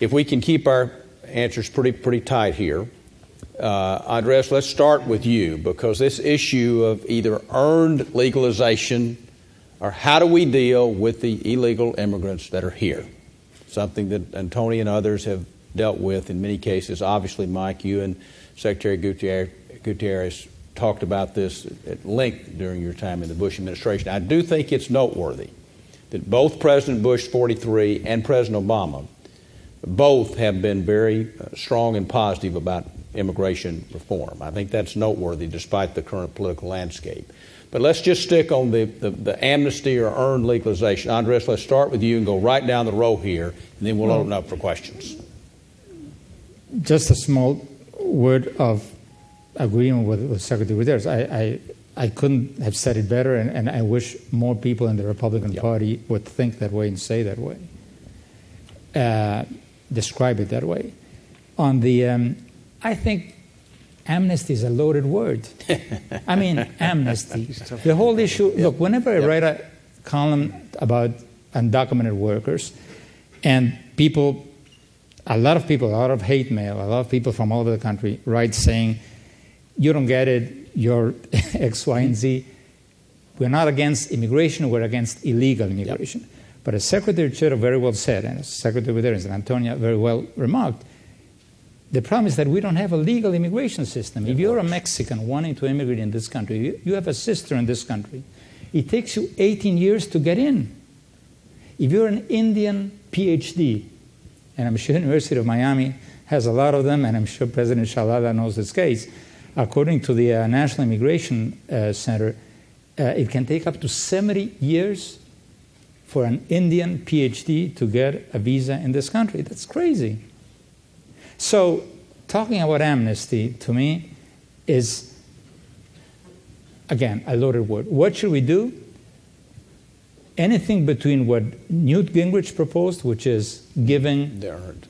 If we can keep our answers pretty tight here, Andres, let's start with you, because this issue of either earned legalization or how do we deal with the illegal immigrants that are here, something that Antonia and others have dealt with in many cases. Obviously, Mike, you and Secretary Gutierrez talked about this at length during your time in the Bush administration. I do think it's noteworthy that both President Bush 43 and President Obama both have been very strong and positive about immigration reform. I think that's noteworthy despite the current political landscape. But let's just stick on the amnesty or earned legalization. Andres, let's start with you and go right down the row here, and then we'll open up for questions. Just a small word of agreement with Secretary Gutierrez. I couldn't have said it better, and I wish more people in the Republican Party would think that way and say that way, describe it that way. On the, I think amnesty is a loaded word. I mean, amnesty. The whole issue, look, whenever I write a column about undocumented workers, and people, a lot of hate mail, a lot of people from all over the country write saying, you don't get it, you're X, Y, and Z. We're not against immigration, we're against illegal immigration. Yep. But as Secretary Chertoff very well said, and as Secretary Gutierrez and Antonia very well remarked, the problem is that we don't have a legal immigration system. If you're a Mexican wanting to immigrate in this country, you have a sister in this country, it takes you 18 years to get in. If you're an Indian PhD, and I'm sure the University of Miami has a lot of them, and I'm sure President Shalala knows this case, according to the National Immigration Center, it can take up to 70 years for an Indian PhD to get a visa in this country. That's crazy. So talking about amnesty, to me, is, again, a loaded word. What should we do? Anything between what Newt Gingrich proposed, which is giving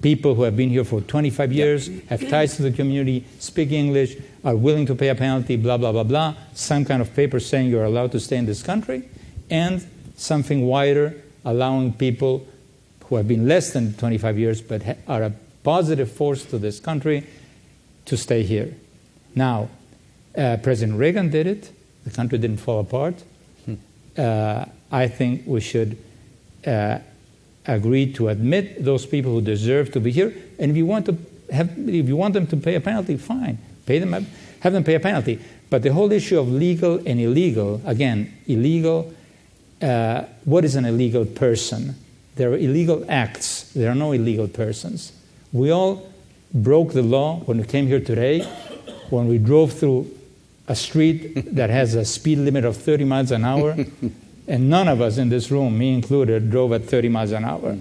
people who have been here for 25 years, have ties to the community, speak English, are willing to pay a penalty, blah, blah, blah, blah, some kind of paper saying you're allowed to stay in this country, and something wider, allowing people who have been less than 25 years but are a positive force to this country to stay here. Now, President Reagan did it. The country didn't fall apart. I think we should agree to admit those people who deserve to be here. And if you want to If you want them to pay a penalty, fine. Have them pay a penalty. But the whole issue of legal and illegal, again, illegal, what is an illegal person? There are illegal acts. There are no illegal persons. We all broke the law when we came here today, when we drove through a street that has a speed limit of 30 miles an hour, and none of us in this room, me included, drove at 30 miles an hour.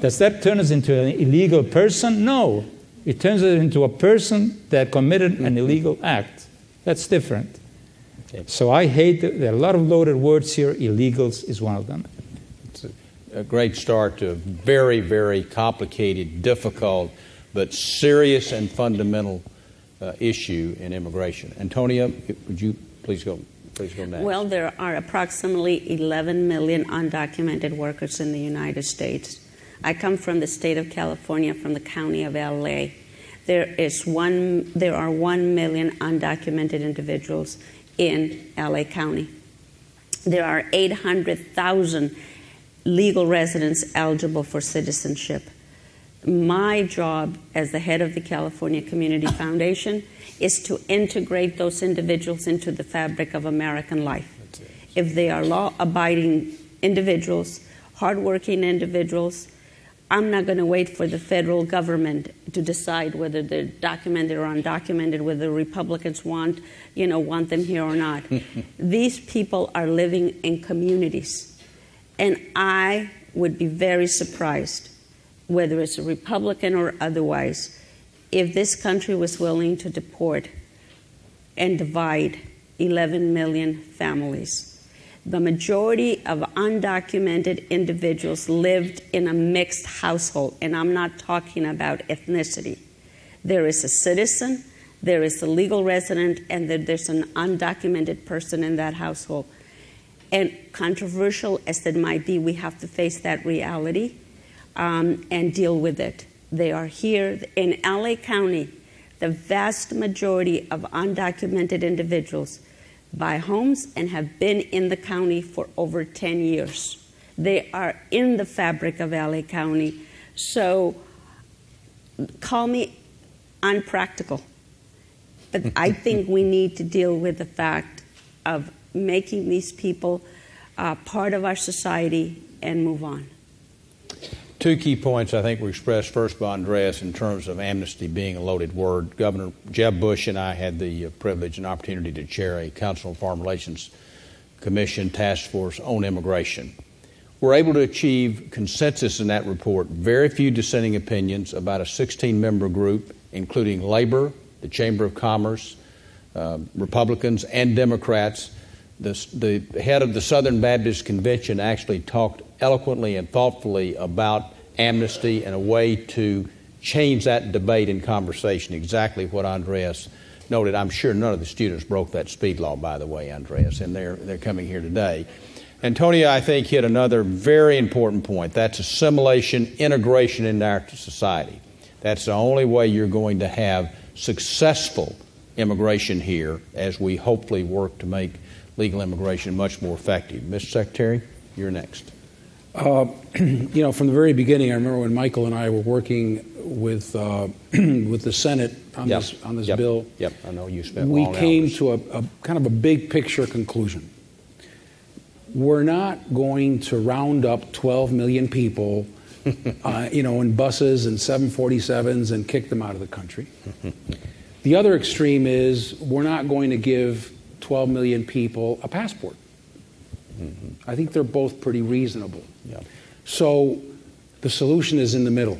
Does that turn us into an illegal person? No. It turns us into a person that committed an illegal act. That's different. Okay. So I hate that there are a lot of loaded words here. Illegals is one of them. It's a great start to a very, very complicated, difficult, but serious and fundamental issue in immigration. Antonia, would you please go next? Well, there are approximately 11 million undocumented workers in the United States. I come from the state of California, from the county of LA. There are 1 million undocumented individuals in LA County. There are 800,000 legal residents eligible for citizenship. My job as the head of the California Community Foundation is to integrate those individuals into the fabric of American life. If they are law-abiding individuals, hardworking individuals, I'm not going to wait for the federal government to decide whether they're documented or undocumented, whether the Republicans want them here or not. These people are living in communities. And I would be very surprised, whether it's a Republican or otherwise, if this country was willing to deport and divide 11 million families. The majority of undocumented individuals lived in a mixed household, and I'm not talking about ethnicity. There is a citizen, there is a legal resident, and there's an undocumented person in that household. And controversial as it might be, we have to face that reality and deal with it. They are here. In LA County, the vast majority of undocumented individuals buy homes and have been in the county for over 10 years. They are in the fabric of LA County. So call me unpractical, but I think we need to deal with the fact of making these people part of our society and move on. Two key points I think were expressed first by Andres in terms of amnesty being a loaded word. Governor Jeb Bush and I had the privilege and opportunity to chair a Council on Foreign Relations Commission task force on immigration. We're able to achieve consensus in that report, very few dissenting opinions, about a 16-member group, including Labor, the Chamber of Commerce, Republicans, and Democrats. The head of the Southern Baptist Convention actually talked eloquently and thoughtfully about amnesty and a way to change that debate and conversation, exactly what Andres noted. I'm sure none of the students broke that speed law, by the way, Andres, and they're coming here today. Antonia, I think, hit another very important point. That's assimilation, integration into our society. That's the only way you're going to have successful immigration here as we hopefully work to make legal immigration much more effective. Mr. Secretary, you're next. From the very beginning, I remember when Michael and I were working with the Senate on this bill. Yep, I know you spent we long came hours. to a kind of a big picture conclusion. We're not going to round up 12 million people, in buses and 747s and kick them out of the country. The other extreme is we're not going to give 12 million people a passport. I think they're both pretty reasonable. Yeah. So the solution is in the middle.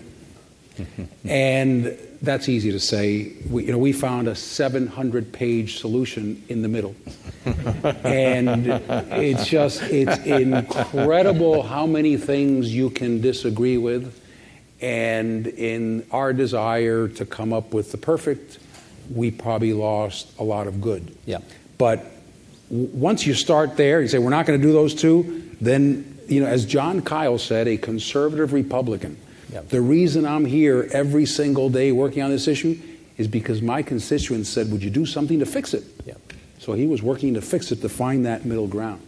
And that's easy to say. We found a 700-page solution in the middle. And it's incredible how many things you can disagree with. And in our desire to come up with the perfect, we probably lost a lot of good. Yeah. But once you start there, you say, we're not going to do those two, then, as John Kyle said, a conservative Republican, the reason I'm here every single day working on this issue is because my constituents said, would you do something to fix it? So he was working to fix it, to find that middle ground.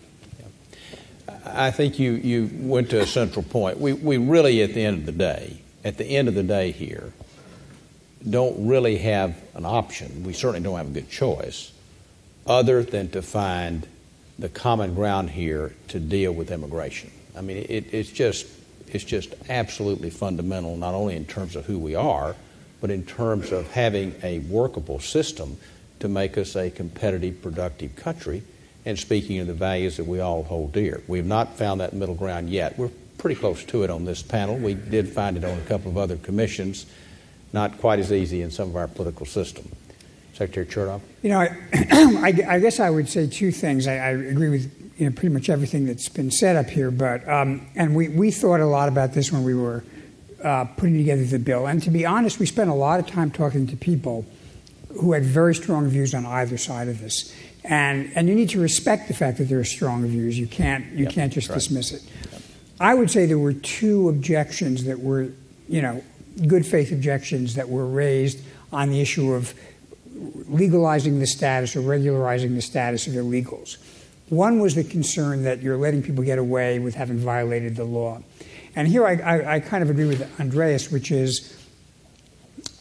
I think you went to a central point. We really, at the end of the day here, don't really have an option. We certainly don't have a good choice other than to find the common ground here to deal with immigration. I mean, it's just absolutely fundamental, not only in terms of who we are, but in terms of having a workable system to make us a competitive, productive country, and speaking of the values that we all hold dear. We have not found that middle ground yet. We're pretty close to it on this panel. We did find it on a couple of other commissions, not quite as easy in some of our political system. Secretary Chertoff? You know, I guess I would say two things. I agree with pretty much everything that's been said up here, but and we thought a lot about this when we were putting together the bill. And to be honest, we spent a lot of time talking to people who had very strong views on either side of this. And you need to respect the fact that there are strong views. You can't just dismiss it. Yep. I would say there were two objections that were, good faith objections that were raised on the issue of legalizing the status or regularizing the status of illegals. One was the concern that you're letting people get away with having violated the law. And here I kind of agree with Andreas, which is,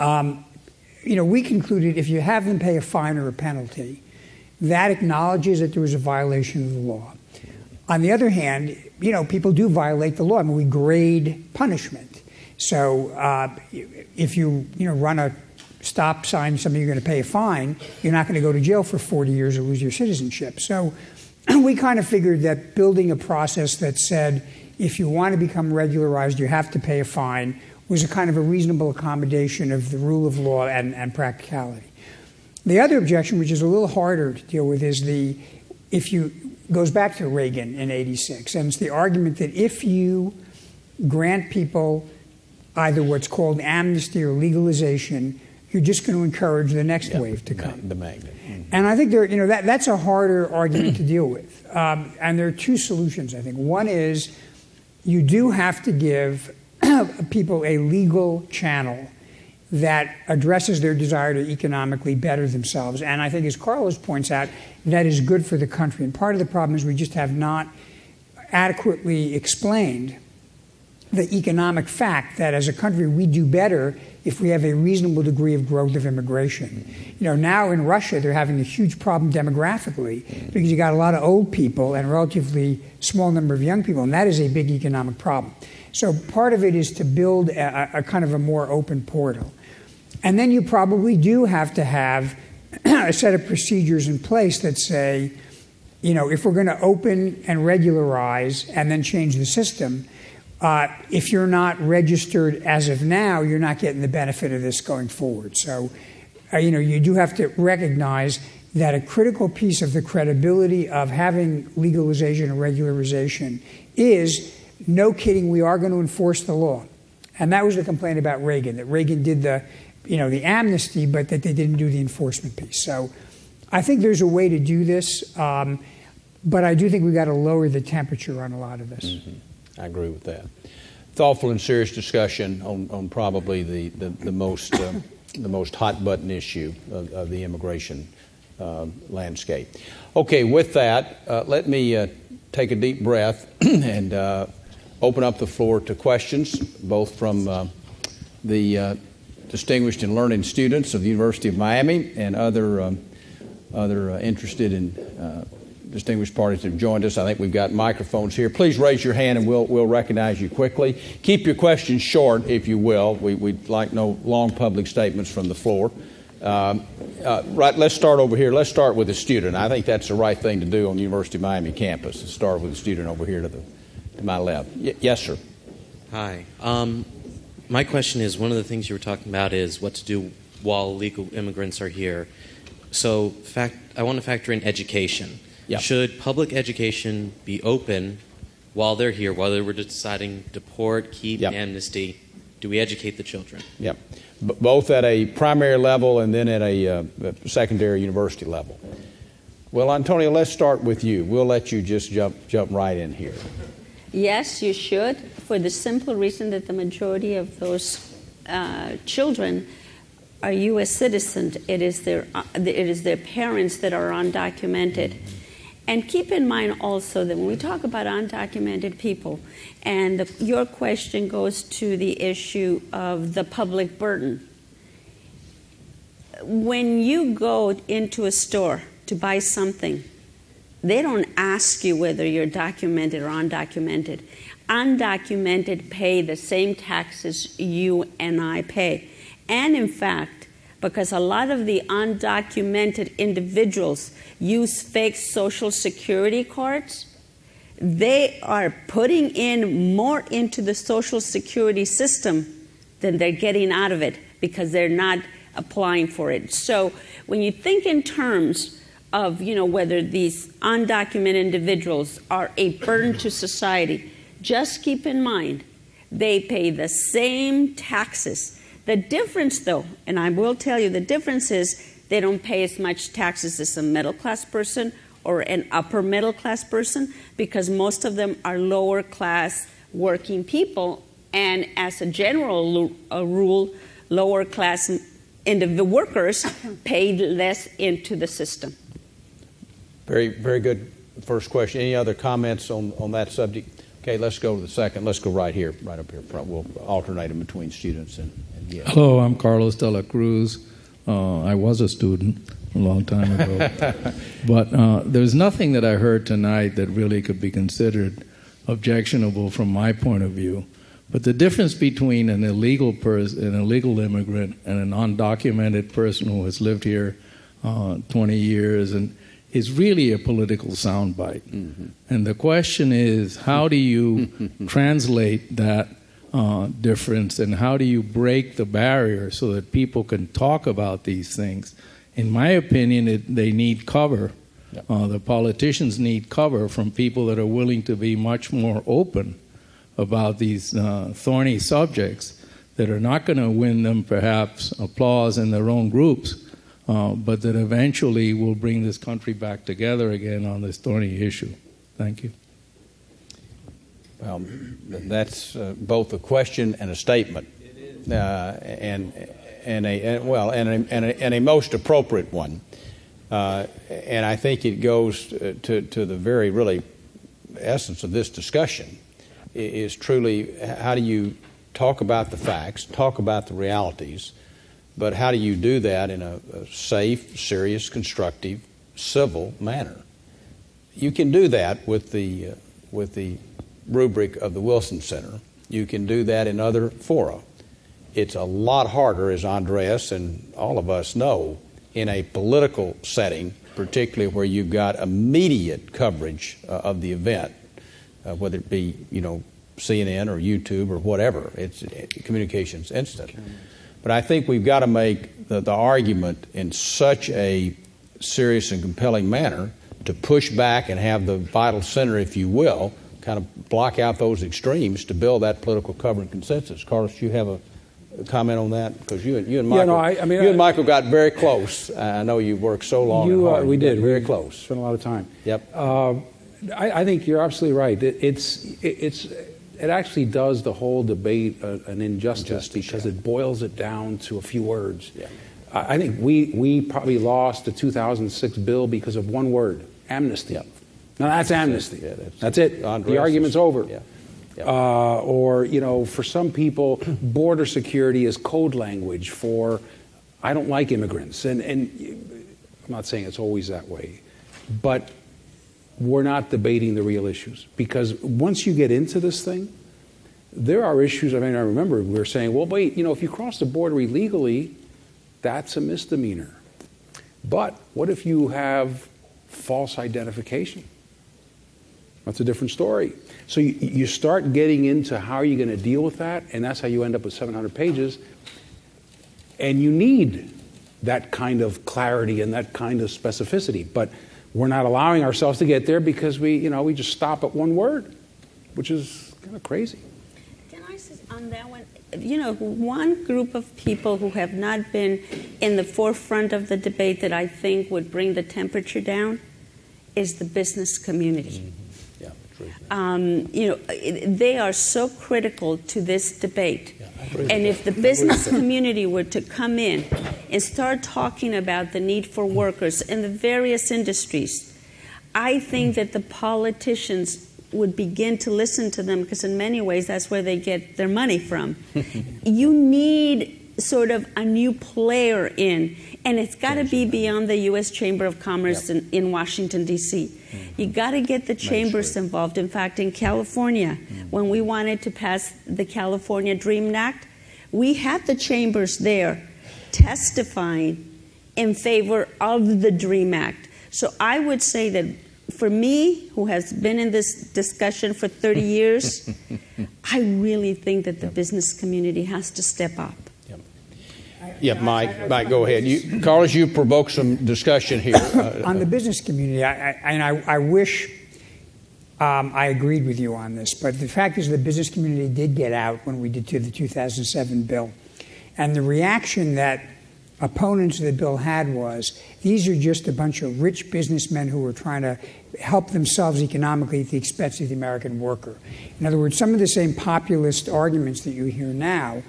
we concluded if you have them pay a fine or a penalty, that acknowledges that there was a violation of the law. On the other hand, people do violate the law. I mean, we grade punishment. So if you run a stop sign, something you're going to pay a fine, you're not going to go to jail for 40 years or lose your citizenship. So we kind of figured that building a process that said if you want to become regularized, you have to pay a fine was a kind of a reasonable accommodation of the rule of law and practicality. The other objection, which is a little harder to deal with, is goes back to Reagan in '86, and it's the argument that if you grant people either what's called amnesty or legalization, you're just going to encourage the next wave to come. The magnet. And I think that's a harder argument to deal with. And there are two solutions, I think. One is you do have to give people a legal channel that addresses their desire to economically better themselves. And I think, as Carlos points out, that is good for the country. And part of the problem is we just have not adequately explained the economic fact that as a country we do better if we have a reasonable degree of growth of immigration. Now in Russia they're having a huge problem demographically because you got a lot of old people and a relatively small number of young people, and that is a big economic problem. So part of it is to build a kind of a more open portal. And then you probably do have to have a set of procedures in place that say, if we're going to open and regularize and then change the system, if you're not registered as of now, you're not getting the benefit of this going forward. So, you do have to recognize that a critical piece of the credibility of having legalization and regularization is, no kidding, we are going to enforce the law. And that was the complaint about Reagan, that Reagan did the amnesty, but that they didn't do the enforcement piece. So I think there's a way to do this, but I do think we've got to lower the temperature on a lot of this. Mm-hmm. I agree with that. Thoughtful and serious discussion on probably the most hot button issue of the immigration landscape. Okay, with that, let me take a deep breath and open up the floor to questions, both from the distinguished and learned students of the University of Miami and other interested and distinguished parties that have joined us. I think we've got microphones here. Please raise your hand and we'll recognize you quickly. Keep your questions short, if you will. We'd like no long public statements from the floor. Right, let's start over here. Let's start with a student. I think that's the right thing to do on the University of Miami campus, to start with a student over here to my left. Yes, sir. Hi. My question is, one of the things you were talking about is what to do while illegal immigrants are here. So I want to factor in education. Yep. Should public education be open while they're here, whether we're deciding deport, keep, amnesty? Do we educate the children? Yep. Both at a primary level and then at a secondary university level. Well, Antonia, let's start with you. We'll let you just jump right in here. Yes, you should, for the simple reason that the majority of those children are U.S. citizens. It is their parents that are undocumented. And keep in mind also that when we talk about undocumented people, and your question goes to the issue of the public burden, when you go into a store to buy something, they don't ask you whether you're documented or undocumented. Undocumented pay the same taxes you and I pay. And in fact, because a lot of the undocumented individuals use fake Social Security cards, they are putting in more into the Social Security system than they're getting out of it because they're not applying for it. So when you think in terms of, whether these undocumented individuals are a burden to society, just keep in mind they pay the same taxes. The difference, though, and I will tell you, the difference is they don't pay as much taxes as a middle-class person or an upper-middle-class person, because most of them are lower-class working people, and as a general rule, lower-class workers pay less into the system. Very, very good first question. Any other comments on that subject? Okay, let's go to the second. Let's go right here, right up here front. We'll alternate them between students and yes. Hello, I'm Carlos de la Cruz. I was a student a long time ago. But there's nothing that I heard tonight that really could be considered objectionable from my point of view. But the difference between an illegal immigrant and an undocumented person who has lived here 20 years is really a political soundbite. Mm-hmm. And the question is, how do you translate that difference, and how do you break the barrier so that people can talk about these things? In my opinion, they need cover. Yep. The politicians need cover from people that are willing to be much more open about these thorny subjects that are not going to win them perhaps applause in their own groups, but that eventually will bring this country back together again on this thorny issue. Thank you. Well, that's both a question and a statement, and a most appropriate one. And I think it goes to the very really essence of this discussion. Is truly, how do you talk about the facts, talk about the realities, but how do you do that in a safe, serious, constructive, civil manner? You can do that with the rubric of the Wilson Center. You can do that in other fora. It's a lot harder, as Andres and all of us know, in a political setting, particularly where you've got immediate coverage of the event, whether it be, CNN or YouTube or whatever. It's communications instant. But I think we've got to make the argument in such a serious and compelling manner to push back and have the vital center, if you will, kind of block out those extremes to build that political cover and consensus. Carlos, do you have a comment on that? Because you and Michael, you and Michael got very close. I know you worked so long and hard. We did. Very close. Spent a lot of time. Yep. I think you're absolutely right. It actually does the whole debate an injustice because it boils it down to a few words. Yeah. I think we probably lost the 2006 bill because of one word: amnesty. Yep. Now that's amnesty. Yeah, that's it. The argument's over. Yeah. Yeah. Or for some people, border security is code language for I don't like immigrants. And I'm not saying it's always that way, but we're not debating the real issues, because once you get into this thing, there are issues. I remember we were saying, well, wait, if you cross the border illegally, that's a misdemeanor. But what if you have false identification? That's a different story. So you start getting into how are you going to deal with that, and that's how you end up with 700 pages. And you need that kind of clarity and that kind of specificity. But we're not allowing ourselves to get there because we just stop at one word, which is kind of crazy. Can I say on that one? One group of people who have not been in the forefront of the debate that I think would bring the temperature down is the business community. Mm-hmm. Yeah, true. They are so critical to this debate. Yeah, and if the business community were to come in and start talking about the need for workers in the various industries, I think that the politicians would begin to listen to them, because in many ways that's where they get their money from. You need sort of a new player in, and it's got to be beyond the U.S. Chamber of Commerce in Washington, D.C. You got to get the chambers involved. In fact, in California, when we wanted to pass the California Dream Act, we had the chambers there testifying in favor of the Dream Act. So I would say that for me, who has been in this discussion for 30 years, I really think that the business community has to step up. Yeah, Mike, go ahead. Carlos, you provoked some discussion here. On the business community, I wish I agreed with you on this, but the fact is the business community did get out when we did the 2007 bill. And the reaction that opponents of the bill had was, these are just a bunch of rich businessmen who were trying to help themselves economically at the expense of the American worker. In other words, some of the same populist arguments that you hear now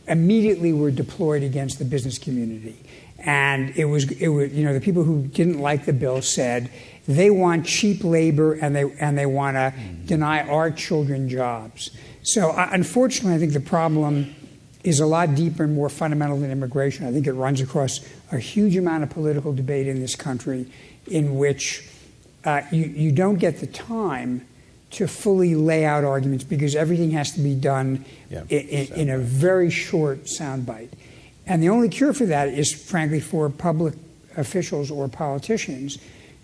immediately were deployed against the business community. And it was the people who didn't like the bill said they want cheap labor and they want to deny our children jobs. So unfortunately, I think the problem is a lot deeper and more fundamental than immigration. I think it runs across a huge amount of political debate in this country in which you don't get the time to fully lay out arguments because everything has to be done in a very short soundbite. And the only cure for that is, frankly, for public officials or politicians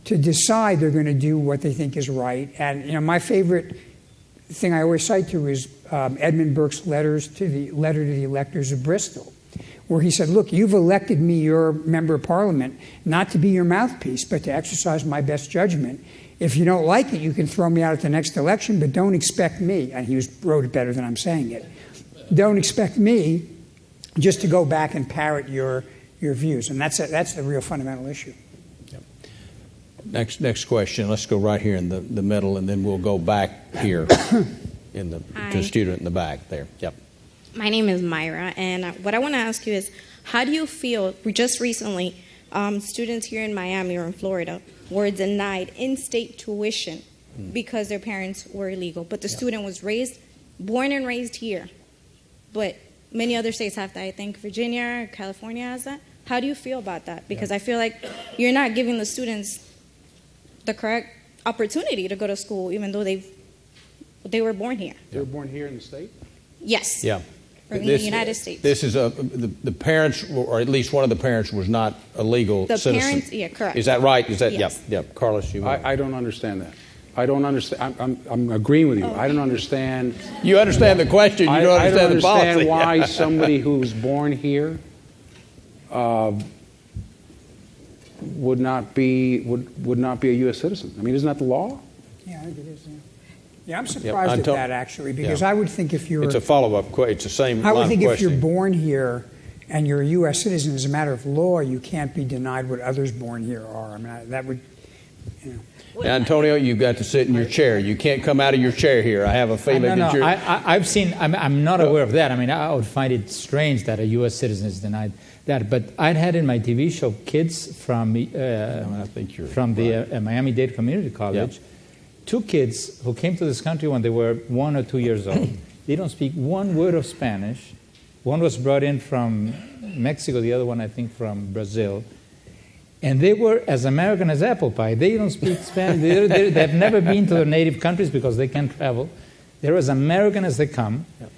to decide they're going to do what they think is right. And my favorite thing I always cite to is Edmund Burke's letter to the electors of Bristol, where he said, look, you've elected me, your member of parliament, not to be your mouthpiece, but to exercise my best judgment. If you don't like it, you can throw me out at the next election, but don't expect me, and he wrote it better than I'm saying it, don't expect me just to go back and parrot your views. And that's the real fundamental issue. Yep. Next question. Let's go right here in the middle, and then we'll go back here to the student in the back there. Yep. My name is Myra, and what I want to ask you is, how do you feel, just recently, students here in Miami or in Florida were denied in-state tuition because their parents were illegal, but the student was born and raised here. But many other states have that. I think Virginia or California has that. How do you feel about that? Because I feel like you're not giving the students the correct opportunity to go to school, even though they were born here. They were born here in the state? Yes. Yeah. Or in the United States. This is the parents, or at least one of the parents, was not a legal citizen. The parents, yeah, correct. Is that right? Is that yes. Yep. Carlos, you. I don't understand that. I don't understand. I'm agreeing with you. I don't understand. You understand the question. You don't understand the policy. I don't understand why somebody who's born here would not be a U.S. citizen. I mean, isn't that the law? Yeah, I think it is. Yeah, I'm surprised at that, actually, because I would think if you're... It's a follow-up question. It's the same line of questioning. I would think if you're born here and you're a U.S. citizen, as a matter of law, you can't be denied what others born here are. I mean, that would... Antonio, you've got to sit in your chair. You can't come out of your chair here. I have a feeling that you're... I've seen... I'm not aware of that. I mean, I would find it strange that a U.S. citizen is denied that. But I'd had in my TV show kids from the Miami-Dade Community College... Yep. 2 kids who came to this country when they were 1 or 2 years old. They don't speak one word of Spanish. One was brought in from Mexico, the other one, I think, from Brazil. And they were as American as apple pie. They don't speak Spanish. They've never been to their native countries because they can't travel. They're as American as they come. Yep.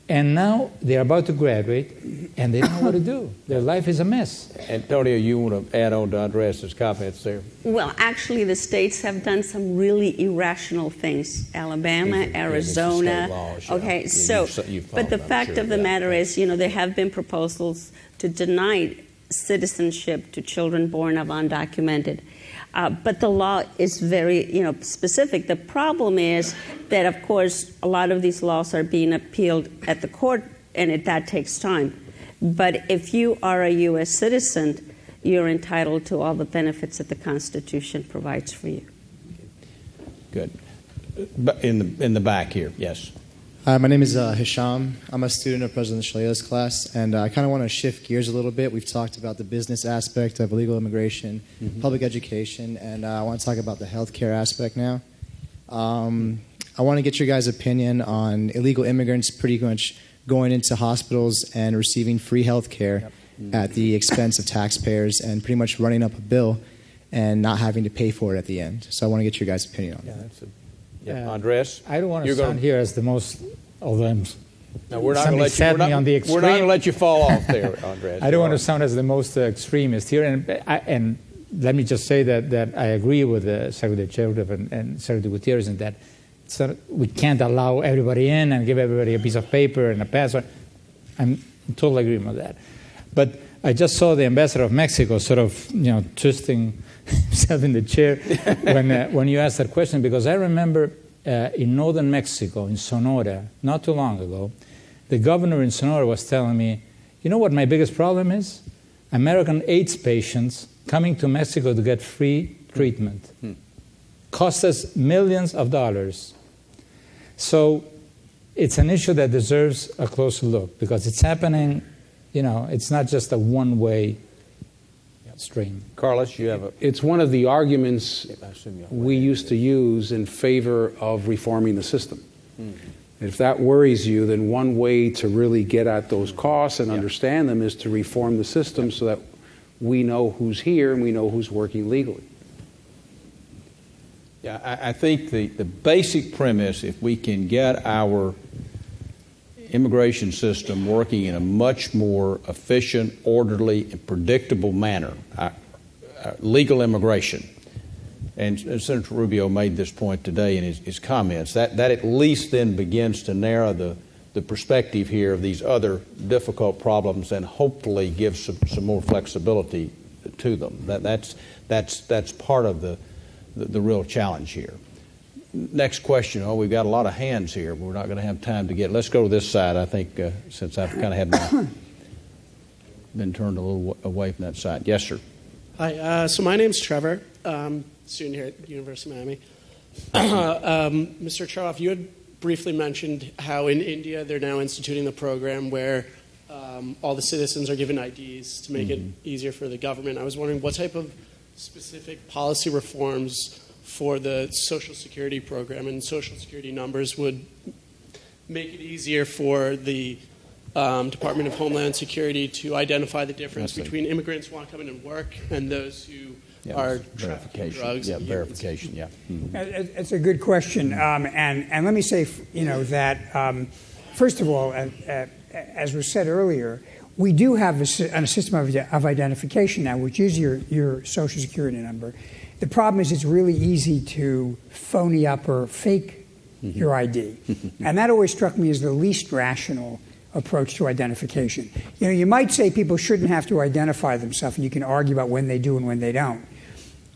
And now they're about to graduate, and they don't know what to do. Their life is a mess. Antonio, you want to add on to Andres' comments there? Well, actually, the states have done some really irrational things. Alabama, Arizona. Laws, yeah. Okay, so, but the fact of the matter is, there have been proposals to deny citizenship to children born of undocumented. But the law is very, specific. The problem is that, of course, a lot of these laws are being appealed at the court, and that takes time. But if you are a U.S. citizen, you're entitled to all the benefits that the Constitution provides for you. Good. In the back here, yes. Hi, my name is Hisham. I'm a student of President Shaleila's class, and I kind of want to shift gears a little bit. We've talked about the business aspect of illegal immigration, public education, and I want to talk about the healthcare aspect now. I want to get your guys' opinion on illegal immigrants pretty much going into hospitals and receiving free health care at the expense of taxpayers and pretty much running up a bill and not having to pay for it at the end. So I want to get your guys' opinion on that. Andres? I don't want to sound here as the most, although I'm no, we're not going to let you fall off there, Andres. I don't want to sound as the most extremist here, and let me just say that I agree with Secretary Chertoff and Secretary Gutierrez in that we can't allow everybody in and give everybody a piece of paper and a password. I'm in total agreement with that. But I just saw the ambassador of Mexico sort of, twisting himself in the chair when you asked that question, because I remember in northern Mexico, in Sonora, not too long ago, the governor in Sonora was telling me, you know what my biggest problem is? American AIDS patients coming to Mexico to get free treatment. Cost us millions of dollars. So it's an issue that deserves a closer look, because it's happening, it's not just a one-way stream. Carlos, you have It's one of the arguments we used to use in favor of reforming the system. If that worries you, then one way to really get at those costs and understand them is to reform the system so that we know who's here and we know who's working legally. Yeah, I think the basic premise, if we can get our immigration system working in a much more efficient, orderly, and predictable manner, legal immigration, and Senator Rubio made this point today in his comments, that at least then begins to narrow the perspective here of these other difficult problems and hopefully give some more flexibility to them. That's part of the real challenge here. Next question. Oh, we've got a lot of hands here. We're not going to have time to get. Let's go to this side. I think since I've kind of had been turned a little away from that side. Yes, sir. Hi. So my name's Trevor. Student here at the University of Miami. Mr. Chertoff, you had briefly mentioned how in India they're now instituting the program where all the citizens are given IDs to make it easier for the government. I was wondering what type of specific policy reforms for the Social Security program and Social Security numbers would make it easier for the Department of Homeland Security to identify the difference between immigrants who want to come in and work and those who are trafficking drugs. Yeah, verification, It's a good question. And let me say, that, first of all, as was said earlier, we do have a system of identification now, which is your Social Security number. The problem is it's really easy to phony up or fake your ID. And that always struck me as the least rational approach to identification. You might say people shouldn't have to identify themselves, and you can argue about when they do and when they don't.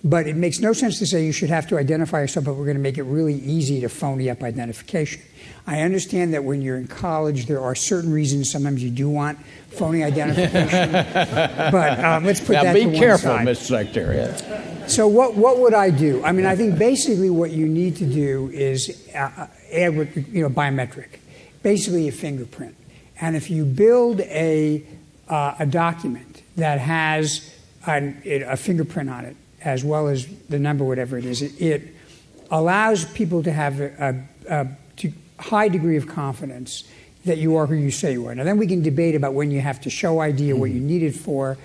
But it makes no sense to say you should have to identify yourself, but we're going to make it really easy to phony up identification. I understand that when you're in college, there are certain reasons sometimes you do want phony identification. But let's put that to one side. Now, be careful, Mr. Secretary. So what would I do? I mean, I think basically what you need to do is add biometric, basically a fingerprint. And if you build a document that has a fingerprint on it, as well as the number, whatever it is, it allows people to have a high degree of confidence that you are who you say you are. Now, then we can debate about when you have to show ID or what you need it for,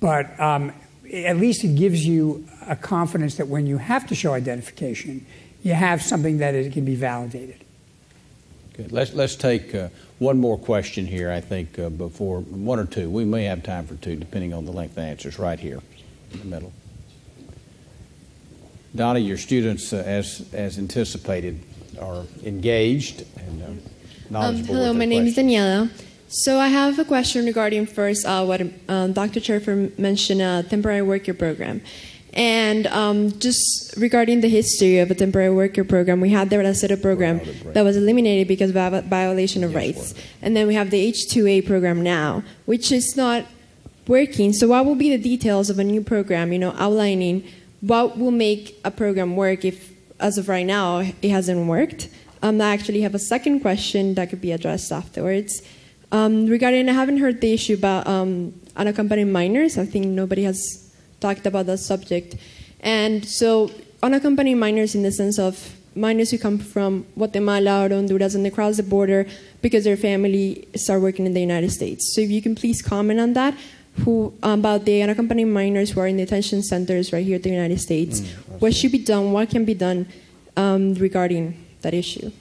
but at least it gives you a confidence that when you have to show identification, you have something that it can be validated. Good. Let's take one more question here, I think, before one or two. We may have time for two, depending on the length of answers, right here in the middle. Donna, your students, as anticipated, are engaged and knowledgeable. Hello, my name is Daniela. So I have a question regarding first what Dr. Chertoff mentioned, a temporary worker program. And just regarding the history of a temporary worker program, we had the Bracero program that was eliminated because of a violation of rights. And then we have the H-2A program now, which is not working. So what will be the details of a new program, outlining what will make a program work if, as of right now, it hasn't worked? I actually have a second question that could be addressed afterwards. Regarding, I haven't heard the issue about unaccompanied minors. I think nobody has talked about that subject. And so unaccompanied minors in the sense of minors who come from Guatemala or Honduras and they cross the border because their family start working in the United States. So if you can please comment on that, about the unaccompanied minors who are in detention centers right here in the United States. What should be done? What can be done regarding that issue?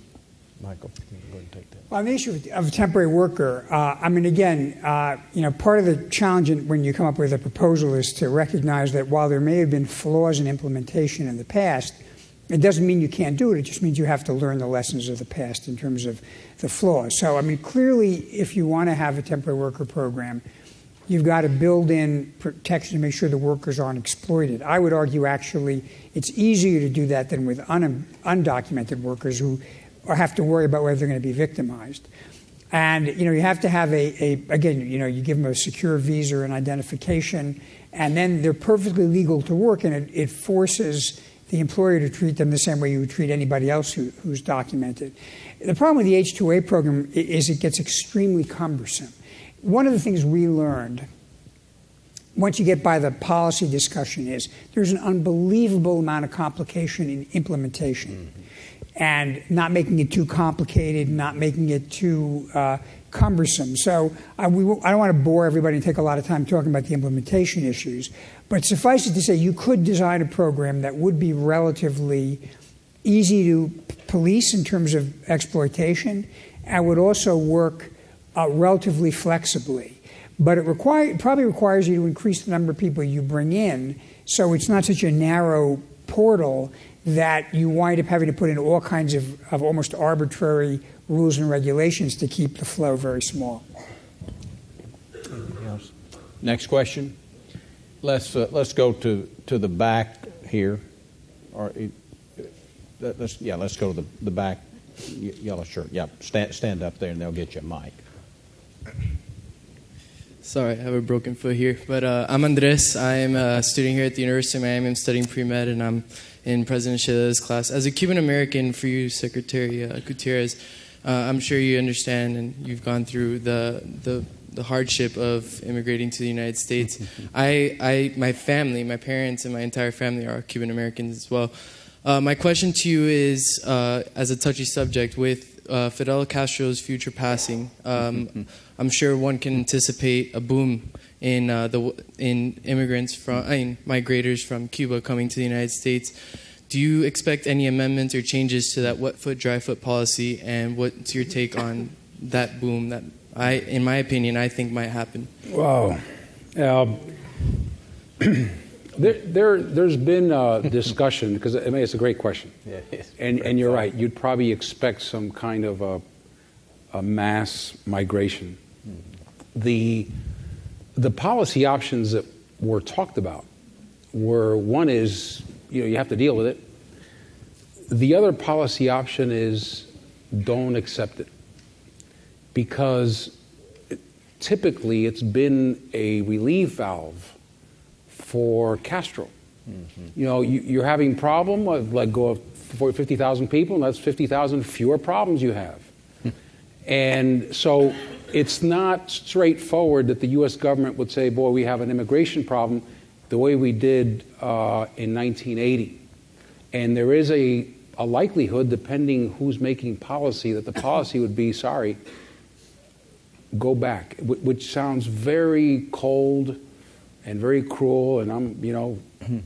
Michael, go ahead and take that. Well, on the issue of a temporary worker, I mean, again, part of the challenge when you come up with a proposal is to recognize that while there may have been flaws in implementation in the past, it doesn't mean you can't do it. It just means you have to learn the lessons of the past in terms of the flaws. So, I mean, clearly, if you want to have a temporary worker program, you've got to build in protection to make sure the workers aren't exploited. I would argue, actually, it's easier to do that than with undocumented workers who have to worry about whether they're going to be victimized. And, you have to have again, you give them a secure visa and identification, and then they're perfectly legal to work, and it forces the employer to treat them the same way you would treat anybody else who's documented. The problem with the H-2A program is it gets extremely cumbersome. One of the things we learned, once you get by the policy discussion, is there's an unbelievable amount of complication in implementation. And not making it too complicated, not making it too cumbersome. So I don't want to bore everybody and take a lot of time talking about the implementation issues, but suffice it to say you could design a program that would be relatively easy to police in terms of exploitation and would also work relatively flexibly. But it probably requires you to increase the number of people you bring in, so it's not such a narrow portal that you wind up having to put in all kinds of almost arbitrary rules and regulations to keep the flow very small. Anything else? Next question. Let's go to the back here. Let's go to the back yellow shirt. Yeah, stand up there and they'll get you a mic. Sorry, I have a broken foot here. But I'm Andrés. I'm a student here at the University of Miami. I'm studying pre-med, and I'm in President Shaila's class. As a Cuban-American, for you, Secretary Gutierrez, I'm sure you understand and you've gone through the hardship of immigrating to the United States. My family, my parents and my entire family are Cuban-Americans as well. My question to you is, as a touchy subject, with Fidel Castro's future passing, I'm sure one can anticipate a boom in immigrants migrators from Cuba coming to the United States. Do you expect any amendments or changes to that wet foot, dry foot policy, and what's your take on that boom that in my opinion, I think might happen? Wow. There's been discussion, because I mean, it's a great question. Yeah, and you're right. You'd probably expect some kind of a mass migration. The policy options that were talked about were, one is, you have to deal with it. The other policy option is don't accept it. Because typically it's been a relief valve for Castro. You're having problem, let go of 50,000 people, and that's 50,000 fewer problems you have. And so it's not straightforward that the U.S. government would say, boy, we have an immigration problem the way we did in 1980. And there is a likelihood, depending who's making policy, that the policy would be, sorry, go back, which sounds very cold and very cruel. And I'm,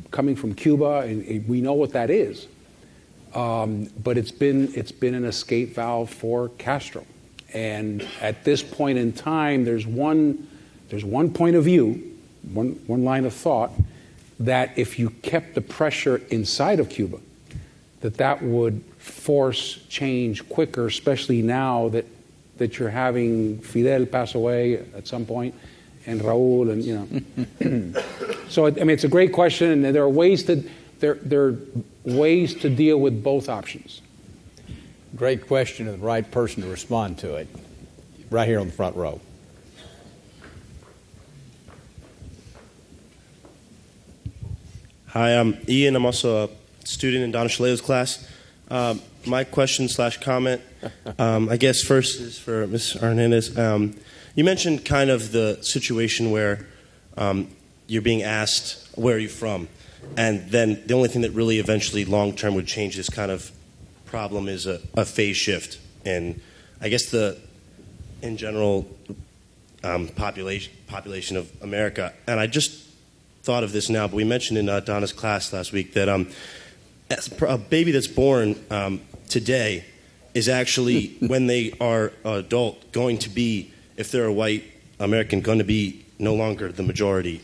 coming from Cuba, and we know what that is. But it's been an escape valve for Castro. And at this point in time, there's one point of view, one line of thought, that if you kept the pressure inside of Cuba, that would force change quicker, especially now that you're having Fidel pass away at some point, and Raúl, and So I mean, it's a great question, and there are ways to deal with both options. Great question, and the right person to respond to it. Right here on the front row. Hi, I'm Ian. I'm also a student in Donna Shaleo's class. My question / comment, I guess first is for Ms. Hernandez. You mentioned kind of the situation where you're being asked, where are you from? And then the only thing that really eventually long-term would change is kind of problem is a phase shift in, I guess, in general population of America. And I just thought of this now, but we mentioned in Donna's class last week that a baby that's born today is actually, when they are adult, going to be, if they're a white American, going to be no longer the majority,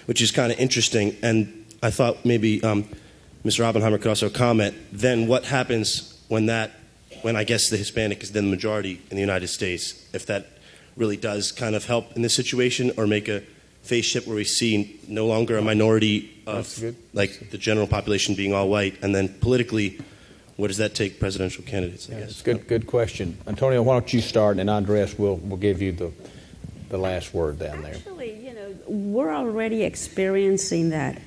which is kind of interesting. And I thought maybe Mr. Oppenheimer could also comment, then what happens when I guess the Hispanic is then the majority in the United States, if that really does kind of help in this situation, or make a phase shift where we see no longer a minority of like the general population being all white, and then politically, what does that take presidential candidates, I guess? Good question. Antonia, why don't you start, and Andres will give you the last word down there. Actually, we're already experiencing that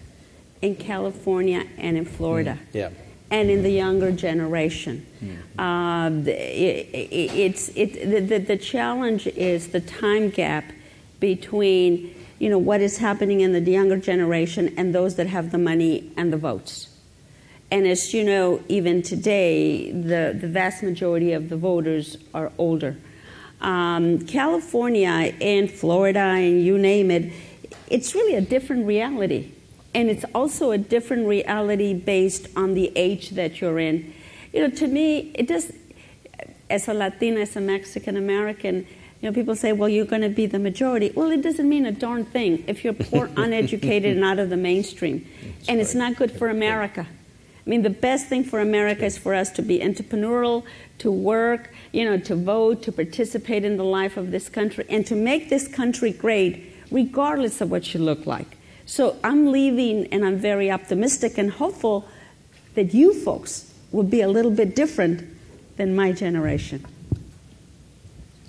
in California and in Florida. Yeah. And in the younger generation. The challenge is the time gap between what is happening in the younger generation and those that have the money and the votes. And as you know, even today, the vast majority of the voters are older. California and Florida and you name it, it's really a different reality. And it's also a different reality based on the age that you're in. To me, it does, as a Latina, as a Mexican American, people say, well, you're going to be the majority. Well, it doesn't mean a darn thing if you're poor, uneducated, and out of the mainstream. And it's not good for America. I mean, the best thing for America is for us to be entrepreneurial, to work, to vote, to participate in the life of this country, and to make this country great, regardless of what you look like. So I'm leaving, and I'm very optimistic and hopeful that you folks will be a little bit different than my generation.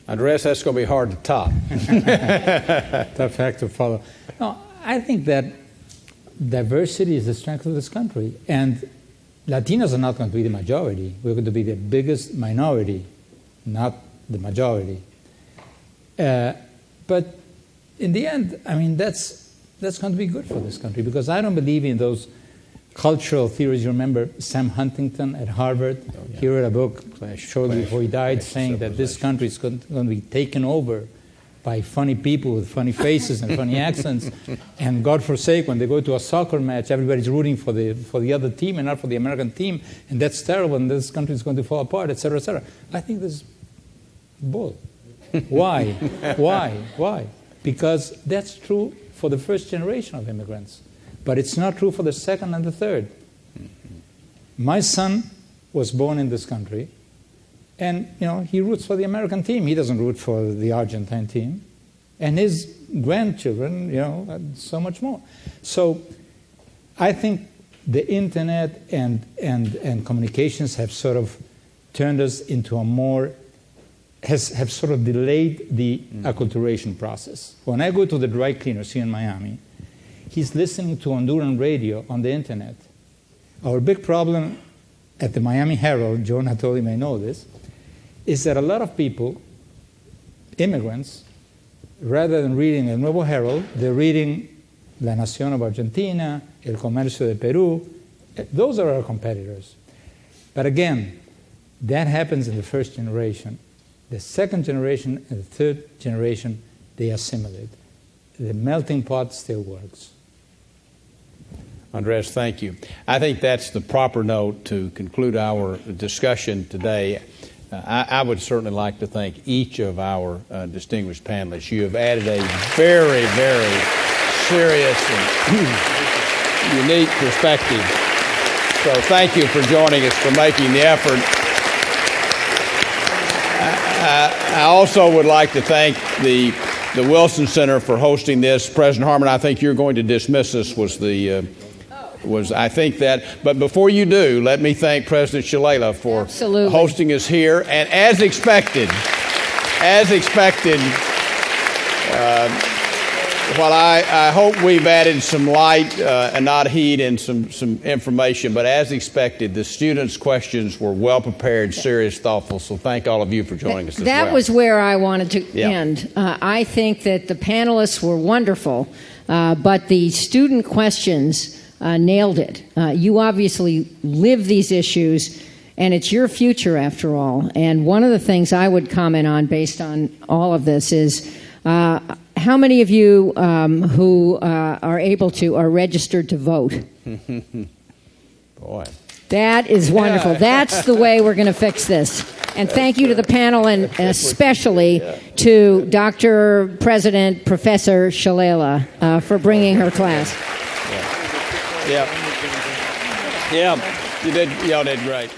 Andres, that's going to be hard to top. Tough act to follow. No, I think that diversity is the strength of this country. And Latinos are not going to be the majority. We're going to be the biggest minority, not the majority. But in the end, I mean, that's going to be good for this country, because I don't believe in those cultural theories. You remember Sam Huntington at Harvard? He wrote a book shortly before he died saying that this country is going to be taken over by funny people with funny faces and funny accents, and God forsake, when they go to a soccer match, everybody's rooting for the other team and not for the American team, and that's terrible, and this country is going to fall apart, etc., etc. I think this is bull. Why? Why? Because that's true for the first generation of immigrants, but it's not true for the second and the third. My son was born in this country, and he roots for the American team. He doesn't root for the Argentine team, and his grandchildren, and so much more. So, I think the internet and communications have sort of turned us into a more have sort of delayed the acculturation process. When I go to the dry cleaners here in Miami, he's listening to Honduran radio on the internet. Our big problem at the Miami Herald, Joe Natoli may know this, is that a lot of people, immigrants, rather than reading El Nuevo Herald, they're reading La Nación of Argentina, El Comercio de Peru. Those are our competitors. But again, that happens in the first generation. The second generation and the third generation, they assimilate. The melting pot still works. Andres, thank you. I think that's the proper note to conclude our discussion today. I would certainly like to thank each of our distinguished panelists. You have added a very, very serious and unique perspective. So thank you for joining us, for making the effort. I also would like to thank the Wilson Center for hosting this. President Harmon, I think you're going to dismiss us I think that. But before you do, let me thank President Shalala for hosting us here. And as expected, while I hope we've added some light and not heat and some information, but as expected, the students' questions were well prepared, serious, thoughtful. So thank all of you for joining us as well. That was where I wanted to end. I think that the panelists were wonderful, but the student questions nailed it. You obviously live these issues, And it's your future, after all. And one of the things I would comment on based on all of this is how many of you who are able to are registered to vote? Boy. That is wonderful. That's the way we're going to fix this. And thank you to the panel, and especially to Dr. President Professor Shalala for bringing her class. Yeah. You did great.